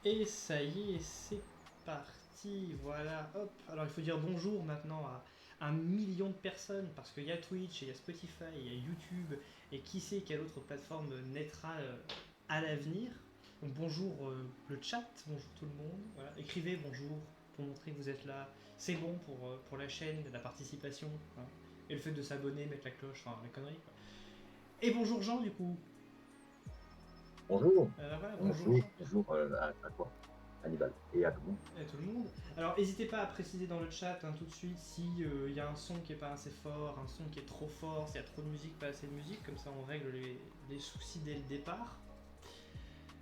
Et ça y est, c'est parti. Voilà, hop. Alors il faut dire bonjour maintenant à un million de personnes parce qu'il y a Twitch, il y a Spotify, il y a YouTube et qui sait quelle autre plateforme naîtra à l'avenir. Donc bonjour le chat, bonjour tout le monde. Voilà. Écrivez bonjour pour montrer que vous êtes là. C'est bon pour la chaîne, la participation. Hein. Et le fait de s'abonner, mettre la cloche, enfin la connerie. Quoi. Et bonjour Jean du coup. Bonjour, Voilà, bonjour bonjour, Jean. bonjour à toi, Hannibal, et à tout le monde. À tout le monde. Alors n'hésitez pas à préciser dans le chat tout de suite s'il y a un son qui est pas assez fort, un son qui est trop fort, s'il y a trop de musique, pas assez de musique, comme ça on règle les soucis dès le départ.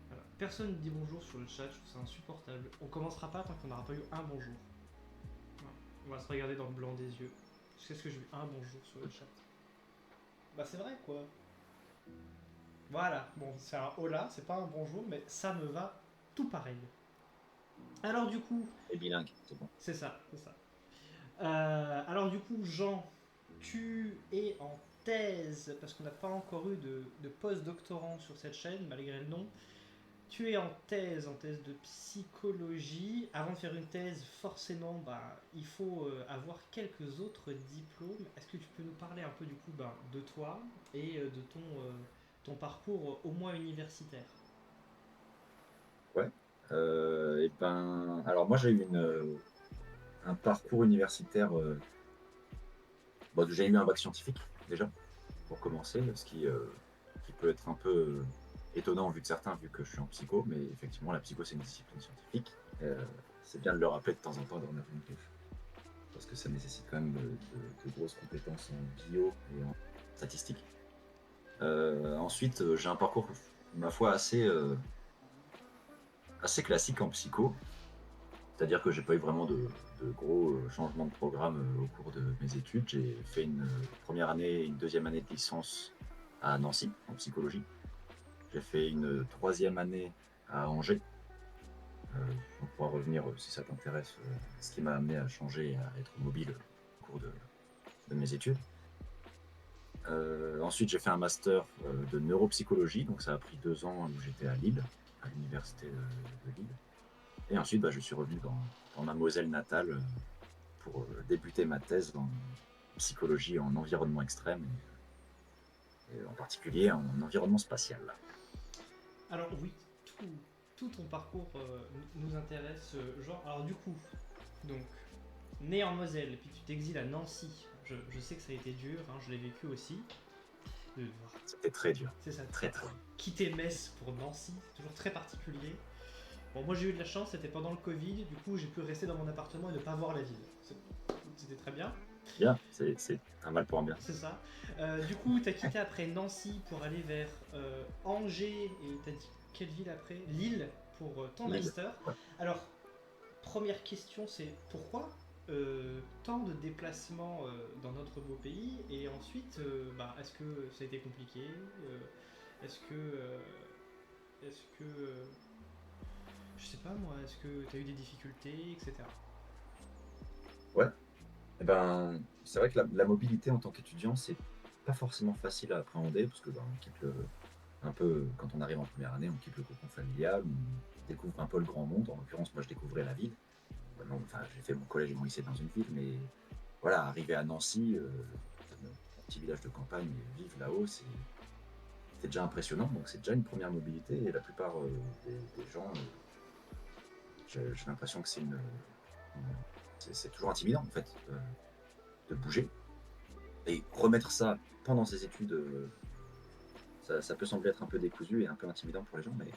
Voilà. Personne ne dit bonjour sur le chat, je trouve ça insupportable. On commencera pas tant qu'on n'aura pas eu un bonjour. Voilà. On va se regarder dans le blanc des yeux. Qu'est-ce que j'ai eu un bonjour sur le chat? Bah c'est vrai quoi. Voilà, bon c'est un hola, c'est pas un bonjour, mais ça me va tout pareil. Alors du coup, Et bilingue, c'est bon. c'est ça, c'est ça. Alors du coup, Jean, tu es en thèse, parce qu'on n'a pas encore eu de post-doctorant sur cette chaîne, malgré le nom. Tu es en thèse de psychologie. Avant de faire une thèse, forcément, bah, il faut avoir quelques autres diplômes. Est-ce que tu peux nous parler un peu du coup bah, de toi et de ton parcours au moins universitaire? Ouais. Alors moi j'ai eu un parcours universitaire. Bon, j'ai eu un bac scientifique déjà pour commencer, qui peut être un peu étonnant vu de certains, vu que je suis en psycho, mais effectivement la psycho c'est une discipline scientifique. C'est bien de le rappeler de temps en temps dans notre touche, parce que ça nécessite quand même de grosses compétences en bio et en statistique. Ensuite, j'ai un parcours, ma foi, assez classique en psycho, c'est-à-dire que j'ai pas eu vraiment de gros changements de programme au cours de mes études. J'ai fait une première année et une deuxième année de licence à Nancy en psychologie. J'ai fait une troisième année à Angers. On pourra revenir, si ça t'intéresse, ce qui m'a amené à changer et à être mobile au cours de mes études. Ensuite, j'ai fait un master de neuropsychologie, donc ça a pris 2 ans où j'étais à Lille, à l'université de Lille. Et ensuite, bah, je suis revenu dans ma Moselle natale pour débuter ma thèse en psychologie en environnement extrême et en particulier en environnement spatial. Alors oui, tout, tout ton parcours nous intéresse, genre. Alors du coup, donc né en Moselle, puis tu t'exiles à Nancy. Je sais que ça a été dur, hein, je l'ai vécu aussi. Devoir. C'était très dur, C'est ça, très très. quitter Metz pour Nancy, c'est toujours très particulier. Bon, moi j'ai eu de la chance, c'était pendant le Covid, du coup j'ai pu rester dans mon appartement et ne pas voir la ville. C'était très bien, Bien, c'est un mal pour un bien. c'est ça. Du coup, t'as quitté après Nancy pour aller vers Angers et t'as dit quelle ville après? Lille pour ton Lille, master. ouais. Alors, première question, c'est pourquoi tant de déplacements dans notre beau pays et ensuite, bah, est-ce que ça a été compliqué Est-ce que, je sais pas moi, est-ce que tu as eu des difficultés, etc. Ouais. Eh ben, c'est vrai que la mobilité en tant qu'étudiant, c'est pas forcément facile à appréhender parce que ben, on quitte un peu, quand on arrive en première année, on quitte le cocon familial, on découvre un peu le grand monde. En l'occurrence, moi, je découvrais la ville. Non, enfin, j'ai fait mon collège et mon lycée dans une ville, mais voilà, arriver à Nancy, un petit village de campagne, et vivre là-haut, c'est déjà impressionnant. Donc, c'est déjà une première mobilité. Et la plupart des gens, j'ai l'impression que c'est toujours intimidant, en fait, de bouger. Et remettre ça pendant ses études, ça peut sembler être un peu décousu et un peu intimidant pour les gens, mais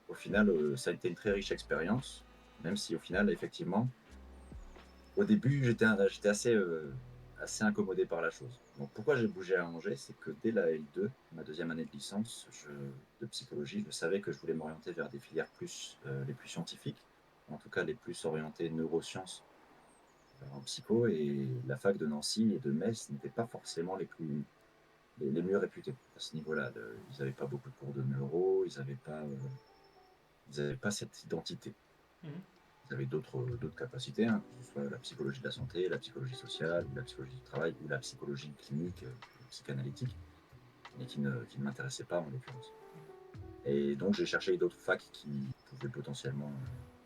au final, ça a été une très riche expérience, même si au final, effectivement, au début, j'étais assez incommodé par la chose. Donc, pourquoi j'ai bougé à Angers? C'est que dès la L2, ma deuxième année de licence de psychologie, je savais que je voulais m'orienter vers des filières les plus scientifiques, en tout cas les plus orientées neurosciences en psycho, et la fac de Nancy et de Metz n'étaient pas forcément les mieux réputés à ce niveau-là. Ils n'avaient pas beaucoup de cours de neuro, ils avaient pas cette identité. Mhm. Ils avaient d'autres capacités, hein, que ce soit la psychologie de la santé, la psychologie sociale, ou la psychologie du travail, ou la psychologie clinique, psychanalytique, mais qui ne m'intéressaient pas en l'occurrence. Et donc j'ai cherché d'autres facs qui pouvais potentiellement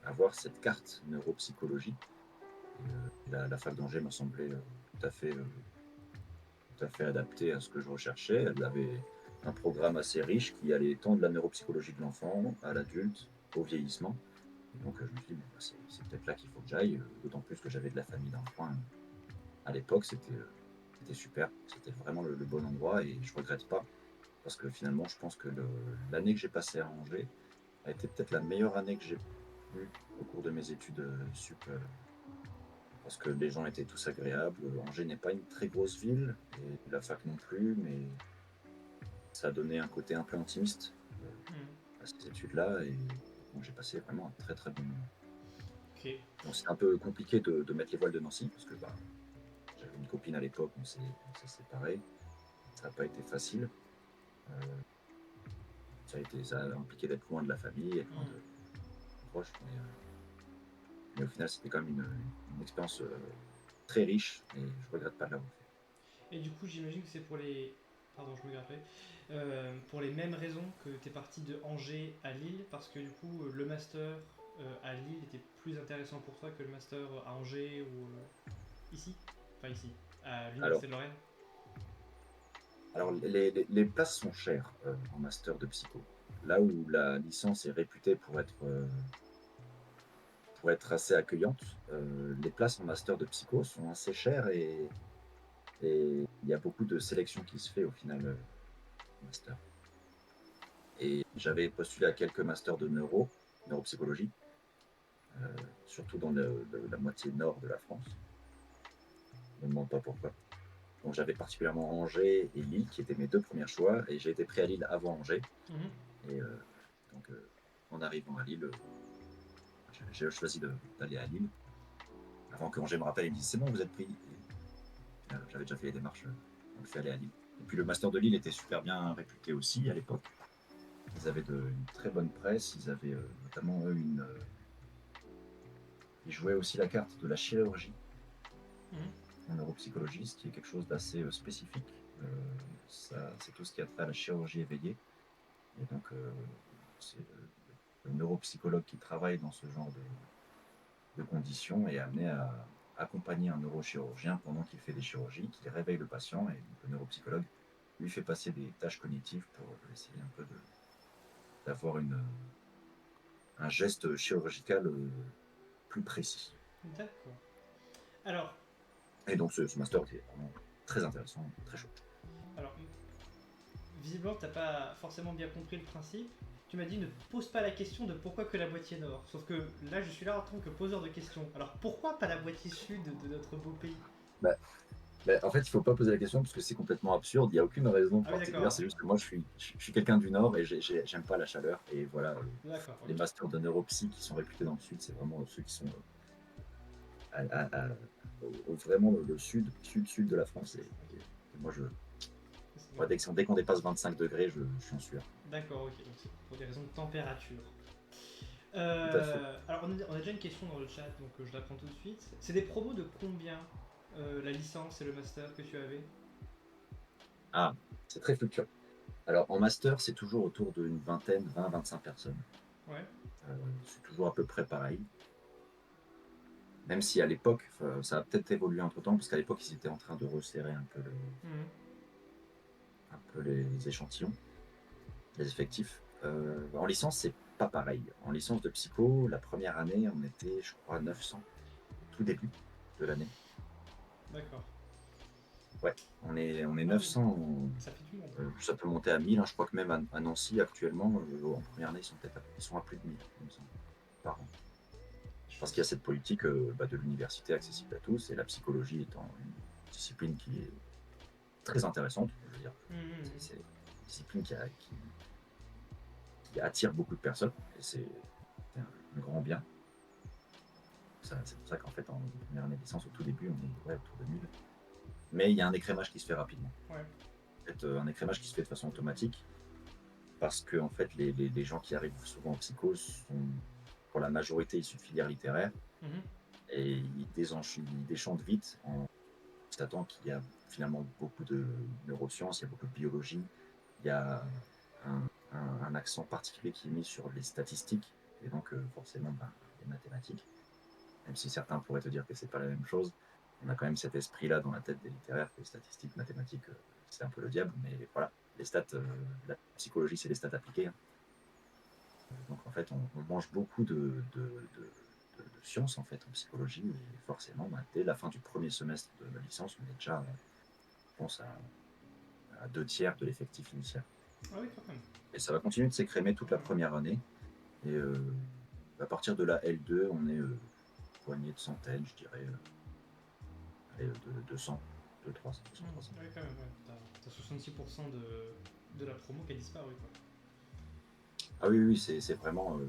avoir cette carte neuropsychologie. Et, la fac d'Angers m'a semblé tout à fait, tout à fait adaptée à ce que je recherchais. Elle avait un programme assez riche qui allait tant de la neuropsychologie de l'enfant à l'adulte, au vieillissement. Et donc, je me suis dit, bon, bah, c'est peut-être là qu'il faut que j'aille, d'autant plus que j'avais de la famille dans le coin. À l'époque, c'était super. C'était vraiment le bon endroit et je regrette pas parce que finalement, je pense que l'année que j'ai passée à Angers a été peut-être la meilleure année que j'ai eue au cours de mes études sup. Parce que les gens étaient tous agréables. Angers n'est pas une très grosse ville et la fac non plus, mais ça a donné un côté un peu intimiste Hmm. à ces études-là et donc j'ai passé vraiment un très très bon moment. Ok. Donc c'est un peu compliqué de mettre les voiles de Nancy parce que bah, j'avais une copine à l'époque, on s'est séparés. Ça n'a pas été facile. Euh, ça a impliqué d'être loin de la famille, être loin Hmm. de proches, mais au final c'était quand même une expérience très riche et je regrette pas de l'avoir fait. Et du coup, j'imagine que c'est pour les. Pardon, je me garde. Pour les mêmes raisons que tu es parti de Angers à Lille, parce que du coup, le master à Lille était plus intéressant pour toi que le master à Angers ou ici. Enfin, ici, à Alors, l'Université de Lorraine. Alors, les places sont chères en master de psycho. Là où la licence est réputée pour être assez accueillante, les places en master de psycho sont assez chères et il y a beaucoup de sélection qui se fait au final en master. Et j'avais postulé à quelques masters de neuropsychologie, surtout dans la moitié nord de la France. Je ne me demande pas pourquoi. Donc j'avais particulièrement Angers et Lille qui étaient mes deux premiers choix et j'ai été pris à Lille avant Angers. Mhm. Et donc en arrivant à Lille, j'ai choisi d'aller à Lille. Avant que Angers me rappelle, il me dit c'est bon, vous êtes pris. Et, j'avais déjà fait les démarches, on le fait aller à Lille. Et puis le master de Lille était super bien réputé aussi à l'époque. Ils avaient une très bonne presse, ils avaient notamment eux ils jouaient aussi la carte de la chirurgie Mhm. en neuropsychologie, ce qui est quelque chose d'assez spécifique. C'est tout ce qui a trait à la chirurgie éveillée. Et donc c'est le neuropsychologue qui travaille dans ce genre de conditions est amené à accompagner un neurochirurgien pendant qu'il fait des chirurgies, qu'il réveille le patient et donc le neuropsychologue lui fait passer des tâches cognitives pour essayer un peu d'avoir un geste chirurgical plus précis. D'accord. Alors, Et donc ce master était vraiment très intéressant, très chouette. alors, visiblement, t'as pas forcément bien compris le principe. Tu m'as dit ne pose pas la question de pourquoi que la moitié nord. Sauf que là, je suis là en tant que poseur de questions. Alors, pourquoi pas la moitié sud de notre beau pays? Bah, en fait, il ne faut pas poser la question parce que c'est complètement absurde. Il n'y a aucune raison Ah oui, particulière. d'accord. C'est juste que moi, je suis quelqu'un du Nord et j'aime pas la chaleur. Et voilà, D'accord, les ok. masters de neuropsy qui sont réputés dans le Sud, c'est vraiment ceux qui sont vraiment le sud de la France. Et moi, Donc, dès qu'on dépasse 25 degrés, je suis en sueur. d'accord, ok. Donc, c'est pour des raisons de température. Tout à fait. Alors, on a déjà une question dans le chat, donc je la prends tout de suite. C'est des promos de combien la licence et le master que tu avais? Ah, c'est très fluctuant. Alors, en master, c'est toujours autour d'une vingtaine, 20, 25 personnes. Ouais. C'est toujours à peu près pareil. Même si à l'époque, ça a peut-être évolué entre-temps, parce qu'à l'époque, ils étaient en train de resserrer Mhm. un peu les échantillons, les effectifs. En licence, c'est pas pareil. En licence de psycho, la première année, on était, je crois, 900, au tout début de l'année. D'accord. Ouais, on est Ah oui, 900. ça fait du monde. Ça peut monter à 1000. Hein. Je crois que même à Nancy, actuellement, en première année, ils sont à plus de 1000, il me semble, par an. Parce qu'il y a cette politique de l'université accessible à tous, et la psychologie étant une discipline qui est très intéressante. Je veux dire, Mhm. c'est une discipline qui attire beaucoup de personnes, et c'est un grand bien. C'est pour ça qu'en fait, en première année de licence, au tout début, on est autour de 1000. Mais il y a un écrémage qui se fait rapidement. Ouais. En fait, un écrémage qui se fait de façon automatique, parce que en fait, les gens qui arrivent souvent en psycho sont, pour la majorité, issus de filières littéraires, Mhm. et ils déchantent vite en constatant qu'il y a finalement beaucoup de neurosciences, il y a beaucoup de biologie, il y a un accent particulier qui est mis sur les statistiques, et donc forcément, ben, les mathématiques, même si certains pourraient te dire que c'est pas la même chose, on a quand même cet esprit-là dans la tête des littéraires que les statistiques, mathématiques, c'est un peu le diable, mais voilà, les stats, la psychologie, c'est des stats appliquées, hein. Donc en fait, on mange beaucoup de sciences en fait en psychologie, et forcément, bah, dès la fin du premier semestre de la licence, on est déjà, je pense, à 2 tiers de l'effectif initial. Ah oui, quand même. Et ça va continuer de s'écrémer toute la Mhm. première année. Et à partir de la L2, on est poignée de centaines, je dirais, allez, de 200, 200, 300. Ouais, quand même, ouais. T'as 66% de la promo qui a disparu, quoi. Ah oui, oui, c'est vraiment,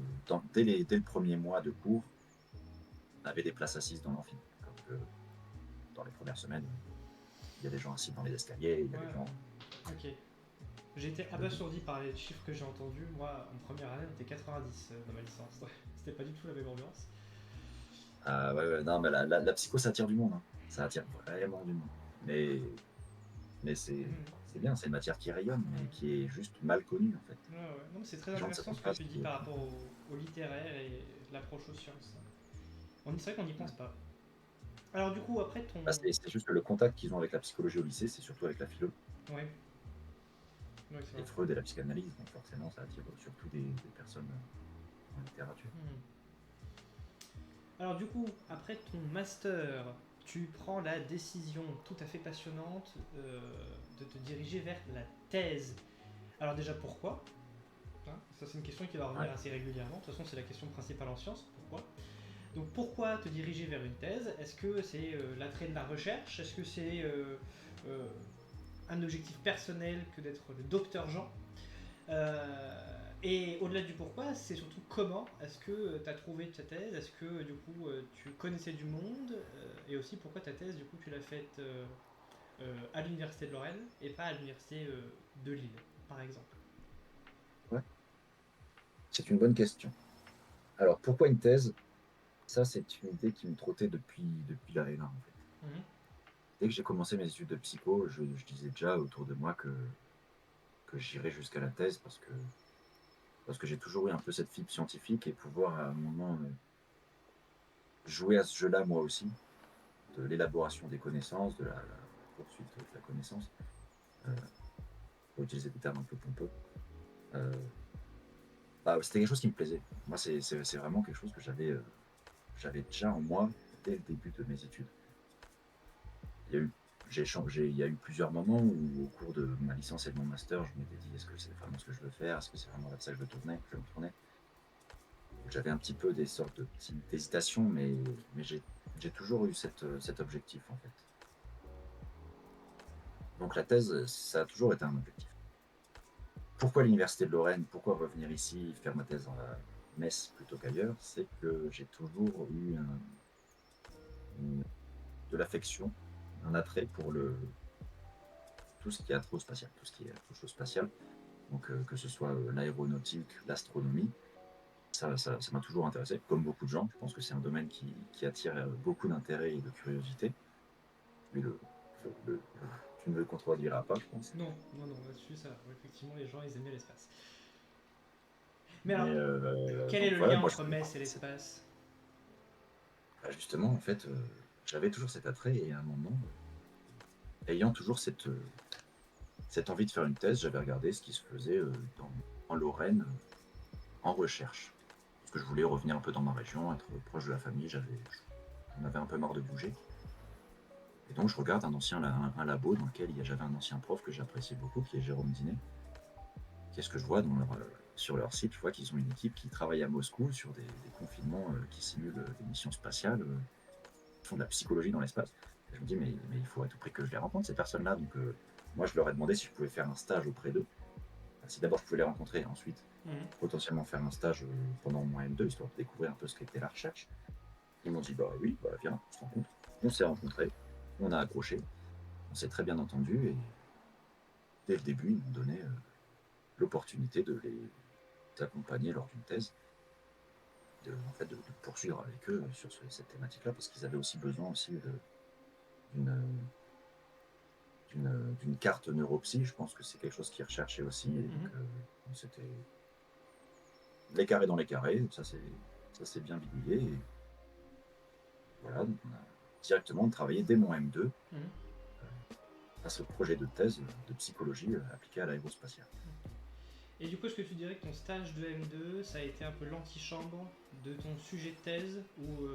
dès le premier mois de cours, on avait des places assises dans l'amphi. Alors que dans les premières semaines, il y a des gens assis dans les escaliers, il y a Ouais, des gens. ok. J'ai été abasourdi par les chiffres que j'ai entendus. Moi, en première année, on était 90 dans ma licence. C'était pas du tout la même ambiance. Ah ouais, ouais, non, mais la psycho, ça attire du monde, hein. Ça attire vraiment du monde. Mais Mhm. c'est bien, c'est une matière qui rayonne, mais Mhm. qui est juste mal connue, en fait. Ouais, ouais. Non, mais c'est très Les gens ne savent intéressant ce que pas tu dis par rapport au littéraire et l'approche aux sciences. C'est vrai qu'on n'y pense pas. Alors, du coup, après ton. bah, c'est juste que le contact qu'ils ont avec la psychologie au lycée, c'est surtout avec la philo Ouais, ouais, c'est et vrai. Freud et la psychanalyse, donc forcément, ça attire surtout des personnes en littérature. Mhm. Alors, du coup, après ton master, tu prends la décision tout à fait passionnante de te diriger vers la thèse. Alors, déjà, pourquoi? Hein, ça, c'est une question qui va Ouais. revenir assez régulièrement. De toute façon, c'est la question principale en sciences. Pourquoi? Donc, pourquoi te diriger vers une thèse? Est-ce que c'est l'attrait de la recherche? Est-ce que c'est euh, un objectif personnel que d'être le docteur Jean? Et au-delà du pourquoi, c'est surtout comment est-ce que tu as trouvé ta thèse? Est-ce que du coup tu connaissais du monde? Et aussi pourquoi ta thèse, du coup, tu l'as faite à l'université de Lorraine et pas à l'université de Lille, par exemple? Ouais, c'est une bonne question. Alors, pourquoi une thèse? Ça, c'est une idée qui me trottait depuis la L1, en fait. Mhm. Dès que j'ai commencé mes études de psycho, je disais déjà autour de moi que j'irais jusqu'à la thèse parce que j'ai toujours eu un peu cette fibre scientifique et pouvoir à un moment jouer à ce jeu-là moi aussi, de l'élaboration des connaissances, de la poursuite de la connaissance, pour utiliser des termes un peu pompeux. Euh, Bah, c'était quelque chose qui me plaisait. Moi, c'est vraiment quelque chose que j'avais déjà en moi dès le début de mes études. Il y a eu, j'ai changé, il y a eu plusieurs moments où, au cours de ma licence et de mon master, je m'étais dit, est-ce que c'est vraiment ce que je veux faire? Est-ce que c'est vraiment vers ça que je veux me tourner? J'avais un petit peu des sortes de petites hésitations, mais j'ai toujours eu cet objectif, en fait. Donc la thèse, ça a toujours été un objectif. Pourquoi l'université de Lorraine? Pourquoi revenir ici, faire ma thèse à Metz plutôt qu'ailleurs? C'est que j'ai toujours eu une- de l'affection, un attrait pour tout ce qui est astrospatial, tout ce qui est astrospatial. Donc que ce soit l'aéronautique, l'astronomie, ça m'a toujours intéressé, comme beaucoup de gens. Je pense que c'est un domaine qui attire beaucoup d'intérêt et de curiosité. Mais tu ne me le contrediras pas, je pense. Non, non, non, là-dessus, ça, effectivement, les gens, ils aiment bien l'espace. Mais alors, Mais quel est donc le voilà, lien moi je entre trouvais Metz et l'espace? bah, justement, en fait, j'avais toujours cet attrait et à un moment, ayant toujours cette envie de faire une thèse, j'avais regardé ce qui se faisait en Lorraine en recherche. Parce que je voulais revenir un peu dans ma région, être proche de la famille, j'en avais un peu marre de bouger. Et donc je regarde un labo dans lequel j'avais un ancien prof que j'appréciais beaucoup, qui est Jérôme Dinet. Qu'est-ce que je vois sur leur site? Je vois qu'ils ont une équipe qui travaille à Moscou sur des confinements qui simulent des missions spatiales, qui font de la psychologie dans l'espace. Et je me dis, mais il faut à tout prix que je les rencontre, ces personnes-là. Donc moi, je leur ai demandé si je pouvais faire un stage auprès d'eux. Enfin, si d'abord je pouvais les rencontrer, et ensuite Mhm. potentiellement faire un stage pendant mon M2, histoire de découvrir un peu ce qu'était la recherche. Ils m'ont dit, bah oui, bah, viens, on se rencontre. On s'est rencontrés, on a accroché, on s'est très bien entendu, et dès le début, ils m'ont donné l'opportunité de les accompagner lors d'une thèse, en fait, de poursuivre avec eux sur cette thématique-là, parce qu'ils avaient aussi besoin aussi d'une d'une carte neuropsy. Je pense que c'est quelque chose qu'ils recherchaient aussi, et donc Mhm. c'était les carrés dans les carrés, ça c'est bien bidouillé. Et voilà, donc on a directement travaillé dès mon M2 Mhm. à ce projet de thèse de psychologie appliquée à l'aérospatiale. Et du coup, est-ce que tu dirais que ton stage de M2, ça a été un peu l'antichambre de ton sujet de thèse ou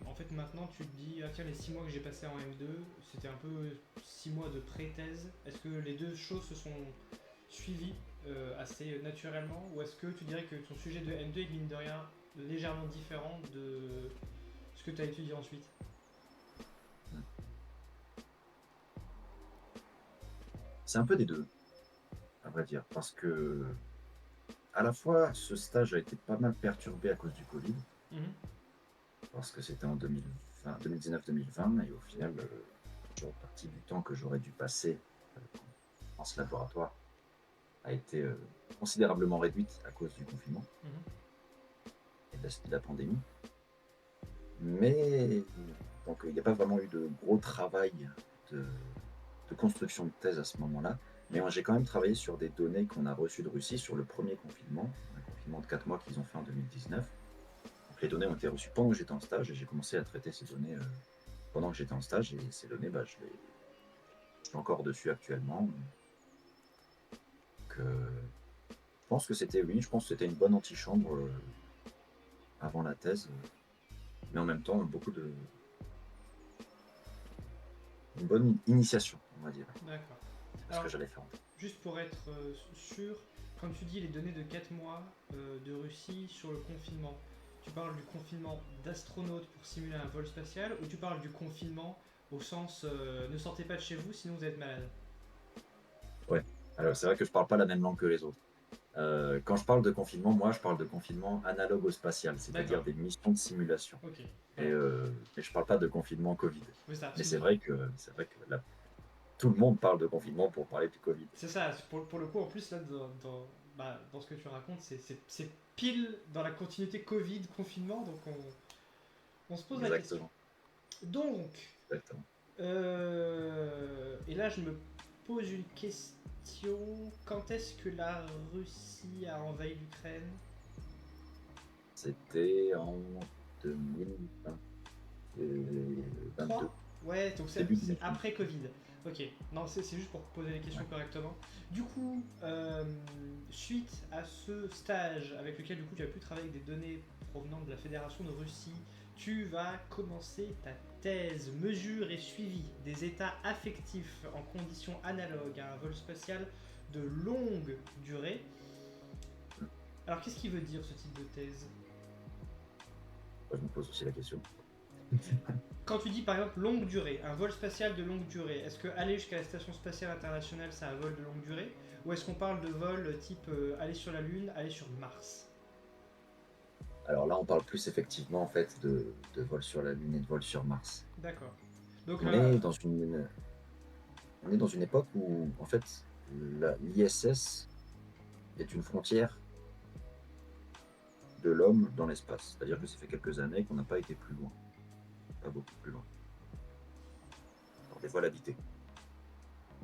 en fait maintenant tu te dis, ah tiens, les 6 mois que j'ai passé en M2, c'était un peu 6 mois de pré-thèse. Est-ce que les deux choses se sont suivies assez naturellement ou est-ce que tu dirais que ton sujet de M2 est mine de rien légèrement différent de ce que tu as étudié ensuite? C'est un peu des deux, à vrai dire, parce que à la fois ce stage a été pas mal perturbé à cause du Covid, Mhm. parce que c'était en 2019-2020, et au final, une partie du temps que j'aurais dû passer dans ce laboratoire a été considérablement réduite à cause du confinement Mhm. et de la pandémie. Mais donc il n'y a pas vraiment eu de gros travail de, de construction de thèse à ce moment-là. Mais Mhm. j'ai quand même travaillé sur des données qu'on a reçues de Russie sur le premier confinement, un confinement de 4 mois qu'ils ont fait en 2019. Donc les données ont été reçues pendant que j'étais en stage et j'ai commencé à traiter ces données pendant que j'étais en stage. Et ces données, je suis encore dessus actuellement. Donc, je pense que c'était une bonne antichambre avant la thèse, mais en même temps, une bonne initiation, on va dire, D'accord. à ce que Alors, j'allais faire. juste pour être sûr, quand tu dis les données de 4 mois de Russie sur le confinement, tu parles du confinement d'astronautes pour simuler un vol spatial ou tu parles du confinement au sens ne sortez pas de chez vous sinon vous êtes malade? Ouais. Alors, c'est vrai que je parle pas la même langue que les autres. Quand je parle de confinement, moi, je parle de confinement analogue au spatial, c'est-à-dire D'accord, des missions de simulation. ok. Et, Voilà. mais je parle pas de confinement Covid. Oui, ça, Mais parce que c'est vrai que là, tout le monde parle de confinement pour parler du Covid. c'est ça, pour le coup, en plus, là, dans ce que tu racontes, c'est pile dans la continuité Covid-confinement, donc on se pose la question. Exactement, Donc, exactement. et là, je me pose une question. Quand est-ce que la Russie a envahi l'Ukraine? C'était en 2022, 3. Ouais, donc début c'est 2022. après Covid. Ok, non, c'est juste pour poser les questions Ouais. correctement. Du coup, suite à ce stage avec lequel du coup tu as pu travailler avec des données provenant de la Fédération de Russie, tu vas commencer ta thèse mesure et suivi des états affectifs en conditions analogues à un vol spatial de longue durée. Alors qu'est-ce qui veut dire ce type de thèse? Moi, je me pose aussi la question. Quand tu dis par exemple longue durée, un vol spatial de longue durée, est-ce que aller jusqu'à la station spatiale internationale c'est un vol de longue durée? Ou est-ce qu'on parle de vol type aller sur la Lune, aller sur Mars? Alors là, on parle plus effectivement en fait de vol sur la Lune et de vol sur Mars. D'accord. Donc On est dans une, on est dans une époque où en fait l'ISS est une frontière de l'homme dans l'espace. C'est-à-dire que ça fait quelques années qu'on n'a pas été plus loin, pas beaucoup plus loin, dans des vols habités.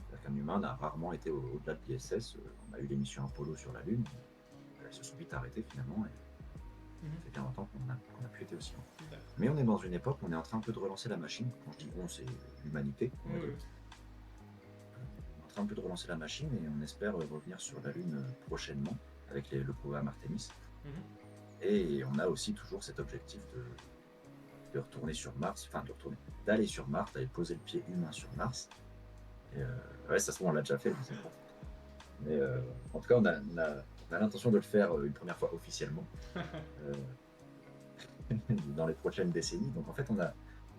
C'est-à-dire qu'un humain n'a rarement été au-delà de l'ISS. On a eu les missions Apollo sur la Lune, elles se sont vite arrêtées finalement, et ça fait bien longtemps qu'on a pu être aussi loin. Mais on est dans une époque où on est en train un peu de relancer la machine. Quand je dis on, c'est l'humanité, on va oui, dire. On est en train un peu de relancer la machine et on espère revenir sur la Lune prochainement avec le programme Artemis. mhm. Et on a aussi toujours cet objectif de retourner sur Mars, enfin d'aller sur Mars, d'aller poser le pied humain sur Mars. Et ouais, ça se trouve, on l'a déjà fait, je sais pas. Mais en tout cas, on a l'intention de le faire une première fois officiellement euh, dans les prochaines décennies. Donc en fait, on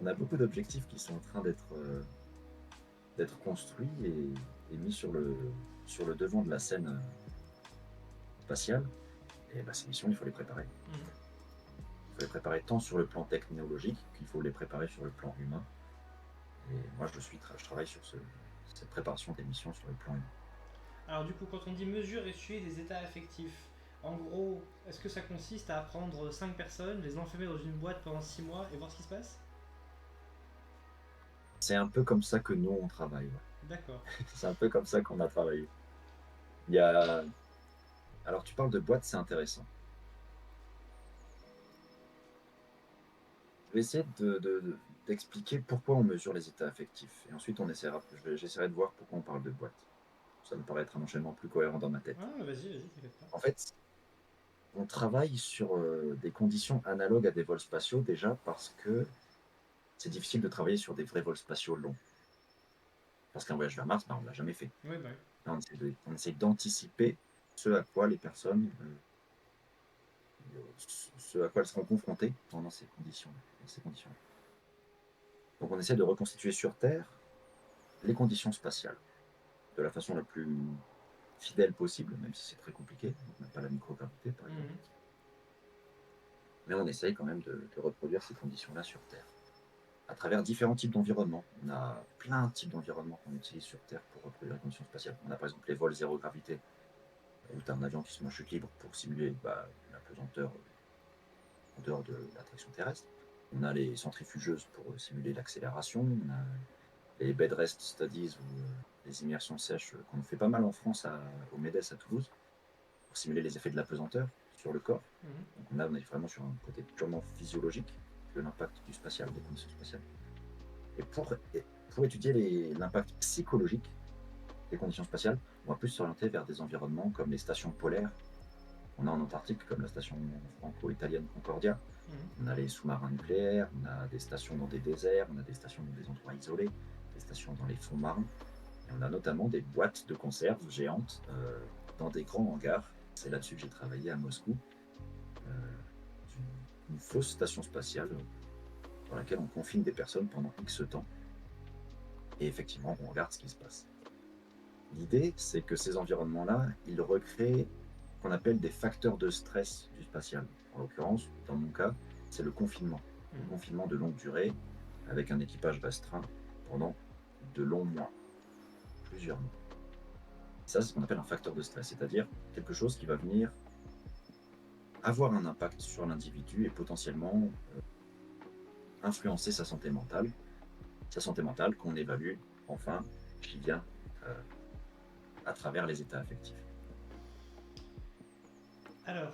a beaucoup d'objectifs qui sont en train d'être construits et mis sur le devant de la scène spatiale. Et bah, ces missions, il faut les préparer. Mhm. Il faut les préparer tant sur le plan technologique qu'il faut les préparer sur le plan humain. Et moi, je travaille sur cette préparation des missions sur le plan humain. Alors du coup, quand on dit mesure et suivi des états affectifs, en gros, est-ce que ça consiste à prendre 5 personnes, les enfermer dans une boîte pendant 6 mois et voir ce qui se passe? C'est un peu comme ça que nous, on travaille. Ouais. D'accord. C'est un peu comme ça qu'on a travaillé. Il y a, Alors, tu parles de boîte, c'est intéressant. Je vais essayer d'expliquer pourquoi on mesure les états affectifs. Et ensuite, j'essaierai de voir pourquoi on parle de boîte. Ça me paraît être un enchaînement plus cohérent dans ma tête. Ah, vas-y, t'inquiète pas. En fait, on travaille sur des conditions analogues à des vols spatiaux déjà parce que c'est difficile de travailler sur des vrais vols spatiaux longs. Parce qu'un voyage vers Mars, on ne l'a jamais fait. Oui, bah oui. Là, on essaie d'anticiper ce à quoi les personnes, ce à quoi elles seront confrontées pendant ces conditions. Dans ces conditions. Donc on essaie de reconstituer sur Terre les conditions spatiales de la façon la plus fidèle possible, même si c'est très compliqué. On n'a pas la microgravité, par exemple. Mhm. Mais on essaye quand même de reproduire ces conditions-là sur Terre, à travers différents types d'environnements. On a plein de types d'environnements qu'on utilise sur Terre pour reproduire les conditions spatiales. On a par exemple les vols zéro gravité, où tu as un avion qui se met en chute libre pour simuler la pesanteur en dehors de l'attraction terrestre. On a les centrifugeuses pour simuler l'accélération. On a les bed rest studies ou les immersions sèches qu'on fait pas mal en France au MEDES à Toulouse pour simuler les effets de la pesanteur sur le corps. Mhm. Donc là, on est vraiment sur un côté purement physiologique de l'impact du spatial, des conditions spatiales. Et pour étudier l'impact psychologique des conditions spatiales, on va plus s'orienter vers des environnements comme les stations polaires. On a en Antarctique, comme la station franco-italienne Concordia. Mhm. On a les sous-marins nucléaires, on a des stations dans des déserts, on a des stations dans des endroits isolés, des stations dans les fonds marins. Et on a notamment des boîtes de conserve géantes dans des grands hangars. C'est là-dessus que j'ai travaillé à Moscou, euh, une fausse station spatiale dans laquelle on confine des personnes pendant X temps. Et effectivement, on regarde ce qui se passe. L'idée, c'est que ces environnements-là, ils recréent ce qu'on appelle des facteurs de stress du spatial. En l'occurrence, dans mon cas, c'est le confinement. Le Mhm. confinement de longue durée, avec un équipage restreint pendant de longs mois, plusieurs mois. Ça, c'est ce qu'on appelle un facteur de stress, c'est-à-dire quelque chose qui va venir avoir un impact sur l'individu et potentiellement influencer sa santé mentale qu'on évalue, enfin, qui vient euh, à travers les états affectifs. Alors,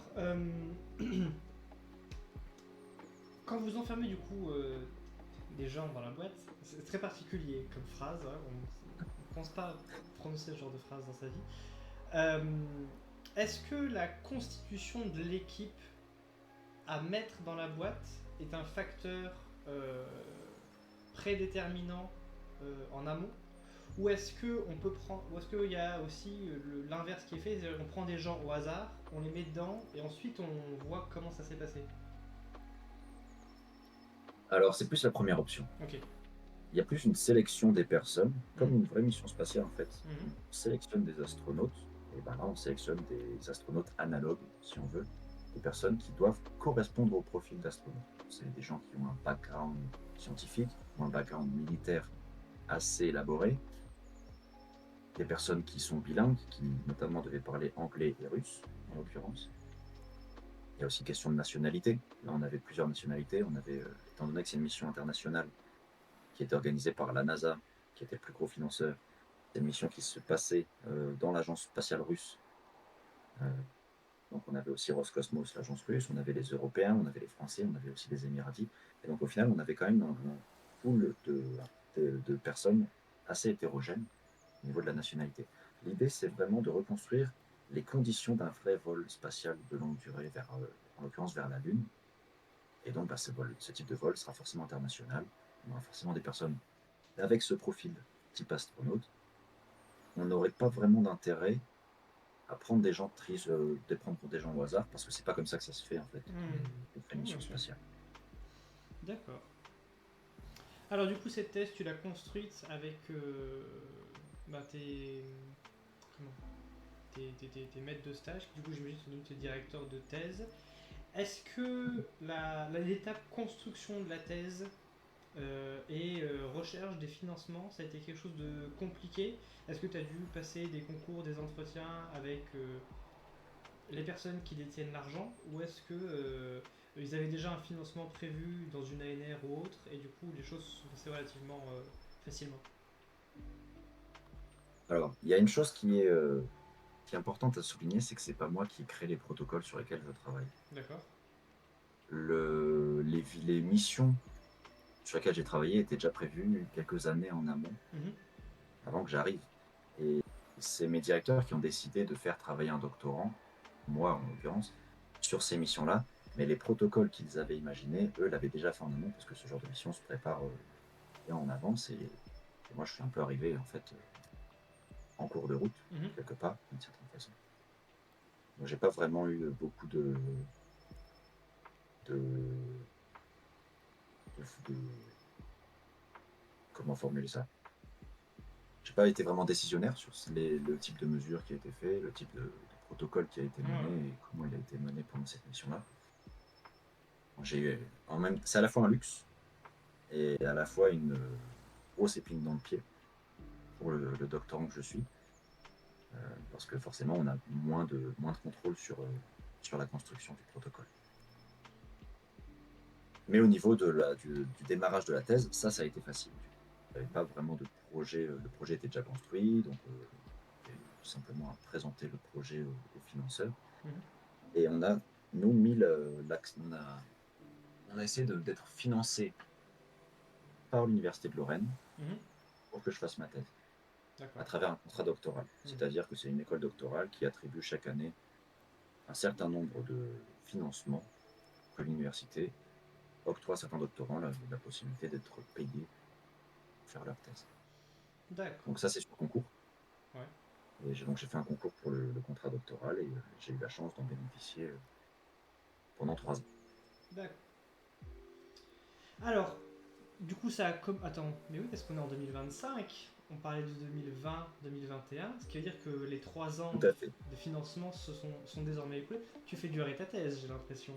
quand vous enfermez du coup des gens dans la boîte, c'est très particulier comme phrase. Hein, on ne pense pas prononcer ce genre de phrase dans sa vie. Euh, Est-ce que la constitution de l'équipe à mettre dans la boîte est un facteur euh, prédéterminant en amont, ou est-ce que on peut prendre, ou est-ce qu'il y a aussi l'inverse qui est fait, c'est-à-dire on prend des gens au hasard, on les met dedans et ensuite on voit comment ça s'est passé. Alors, c'est plus la première option. Ok. Il y a plus une sélection des personnes, comme Mhm. une vraie mission spatiale en fait. Mhm. On sélectionne des astronautes, et ben là on sélectionne des astronautes analogues, si on veut, des personnes qui doivent correspondre au profil d'astronaute. C'est des gens qui ont un background scientifique, ou un background militaire assez élaboré, des personnes qui sont bilingues, qui notamment devaient parler anglais et russe, en l'occurrence. Il y a aussi question de nationalité. Là, on avait plusieurs nationalités. Étant donné que c'est une mission internationale qui était organisée par la NASA, qui était le plus gros financeur, c'est une mission qui se passait dans l'agence spatiale russe. Euh, donc on avait aussi Roscosmos, l'agence russe, on avait les Européens, on avait les Français, on avait aussi les Émiratis. Et donc au final, on avait quand même un pool de personnes assez hétérogènes au niveau de la nationalité. L'idée, c'est vraiment de reconstruire les conditions d'un vrai vol spatial de longue durée, en l'occurrence vers la Lune. Et donc, ce type de vol sera forcément international. On aura forcément des personnes avec ce profil type astronaute. On n'aurait pas vraiment d'intérêt à prendre de prendre des gens au hasard, parce que c'est pas comme ça que ça se fait en fait, Mhm. les vraies Oui, bien missions sûr. spatiales. D'accord. Alors du coup cette thèse tu l'as construite avec tes comment tes maîtres de stage, du coup j'imagine que sont donc tes directeurs de thèse. Est-ce que l'étape construction de la thèse et recherche des financements, ça a été quelque chose de compliqué? Est-ce que tu as dû passer des concours, des entretiens avec les personnes qui détiennent l'argent, ou est-ce que ils avaient déjà un financement prévu dans une ANR ou autre et du coup les choses se sont passées relativement facilement? Alors, il y a une chose qui est qui est important à souligner, c'est que c'est pas moi qui crée les protocoles sur lesquels je travaille. D'accord. Les missions sur lesquelles j'ai travaillé étaient déjà prévues quelques années en amont, Mhm. avant que j'arrive. Et c'est mes directeurs qui ont décidé de faire travailler un doctorant, moi en l'occurrence, sur ces missions-là. Mais les protocoles qu'ils avaient imaginés, eux, l'avaient déjà fait en amont, parce que ce genre de mission se prépare bien en avance. Et moi, je suis un peu arrivé, en fait, en cours de route, Mhm. quelque part, d'une certaine façon. Donc, j'ai pas vraiment eu beaucoup de, de- comment formuler ça? J'ai pas été vraiment décisionnaire sur le type de mesure qui a été fait, le type de protocole qui a été Ouais. mené et comment il a été mené pendant cette mission-là. C'est à la fois un luxe et à la fois une grosse épine dans le pied pour le doctorant que je suis, parce que forcément, on a moins de contrôle sur la construction du protocole. Mais au niveau du démarrage de la thèse, ça a été facile. Il n'y avait pas vraiment de projet. Le projet était déjà construit, donc il y avait simplement à présenter le projet aux financeurs. Mhm. Et nous, mis on a essayé d'être financé par l'Université de Lorraine Mhm. pour que je fasse ma thèse, à D'accord. travers un contrat doctoral. Mhm. C'est-à-dire que c'est une école doctorale qui attribue chaque année un certain nombre de financements que l'université octroie à certains doctorants la possibilité d'être payés pour faire leur thèse. D'accord. Donc ça, c'est sur concours. Ouais. Et donc j'ai fait un concours pour le contrat doctoral et j'ai eu la chance d'en bénéficier pendant 3 ans. D'accord. Alors, du coup, ça a comme. Attends, mais oui, parce qu'on est en 2025. On parlait de 2020-2021, ce qui veut dire que les 3 ans Tout à fait. de financement sont désormais écoulés. Tu fais durer ta thèse, j'ai l'impression.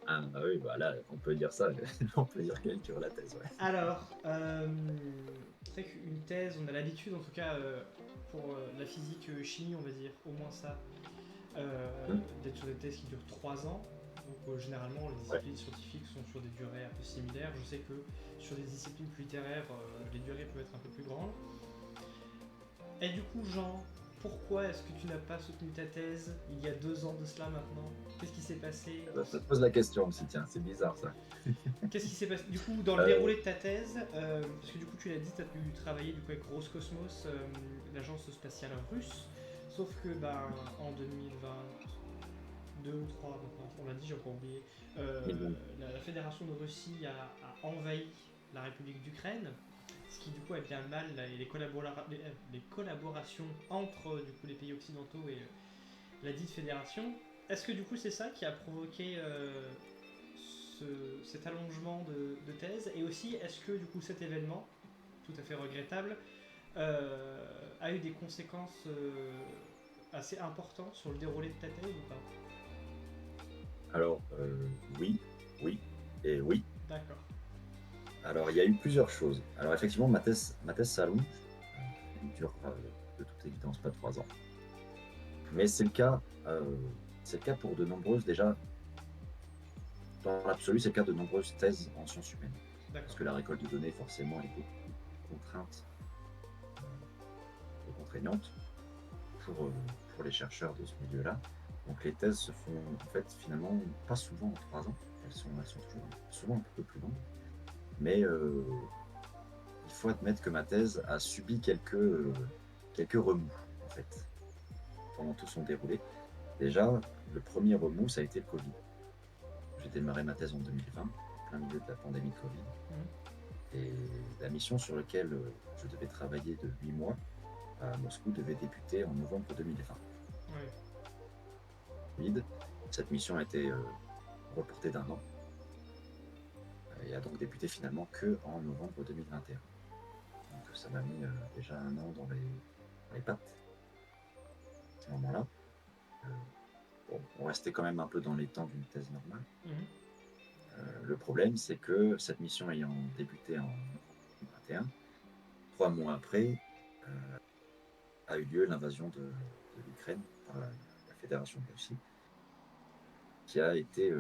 Ah bah oui, bah là, on peut dire ça. On peut dire qu'elle dure la thèse, ouais. Alors, c'est vrai qu'une thèse, on a l'habitude, en tout cas pour la physique, chimie, on va dire, au moins ça, Hmm. d'être sur des thèses qui durent 3 ans. Donc généralement, les Ouais. disciplines scientifiques sont sur des durées un peu similaires. Je sais que sur des disciplines plus littéraires, les durées peuvent être un peu plus grandes. Et du coup, Jean, pourquoi est-ce que tu n'as pas soutenu ta thèse il y a 2 ans de cela maintenant? Qu'est-ce qui s'est passé? Eh ben, ça te pose la question aussi, tiens, c'est bizarre ça. Qu'est-ce qui s'est passé du coup dans le Euh, déroulé de ta thèse? Parce que du coup, tu l'as dit, tu as pu travailler du coup avec Roscosmos, l'agence spatiale russe. Sauf que en 2022 ou 3 maintenant, on l'a dit, j'ai encore oublié, la Fédération de Russie a envahi la République d'Ukraine, ce qui du coup a bien mal les collaborations entre du coup les pays occidentaux et la dite fédération. Est-ce que du coup c'est ça qui a provoqué cet allongement de thèse? Et aussi, est-ce que du coup cet événement, tout à fait regrettable, a eu des conséquences assez importantes sur le déroulé de ta thèse ou pas? alors, oui, oui et oui. D'accord. Alors, il y a eu plusieurs choses. Alors, effectivement, ma thèse s'allonge. Elle dure de toute évidence pas 3 ans. Mais c'est le cas pour de nombreuses, déjà, dans l'absolu, c'est le cas de nombreuses thèses en sciences humaines. Parce D'accord. que la récolte de données, forcément, est beaucoup plus contrainte et contraignante pour les chercheurs de ce milieu-là. Donc, les thèses se font, en fait, finalement, pas souvent en 3 ans. Elles sont toujours, souvent un peu plus longues. Mais il faut admettre que ma thèse a subi quelques remous, en fait, pendant tout son déroulé. Déjà, le premier remous, ça a été le Covid. J'ai démarré ma thèse en 2020, en plein milieu de la pandémie de Covid. Mhm. Et la mission sur laquelle je devais travailler de 8 mois à Moscou devait débuter en novembre 2020. Ouais. Covid. Cette mission a été reportée d'1 an et a donc débuté finalement que en novembre 2021. Donc ça m'a mis déjà 1 an dans les pattes à ce moment-là. Euh, bon, on restait quand même un peu dans les temps d'une thèse normale. Mhm. Le problème, c'est que cette mission ayant débuté en novembre 2021, 3 mois après, a eu lieu l'invasion de l'Ukraine par la Fédération de Russie, qui a été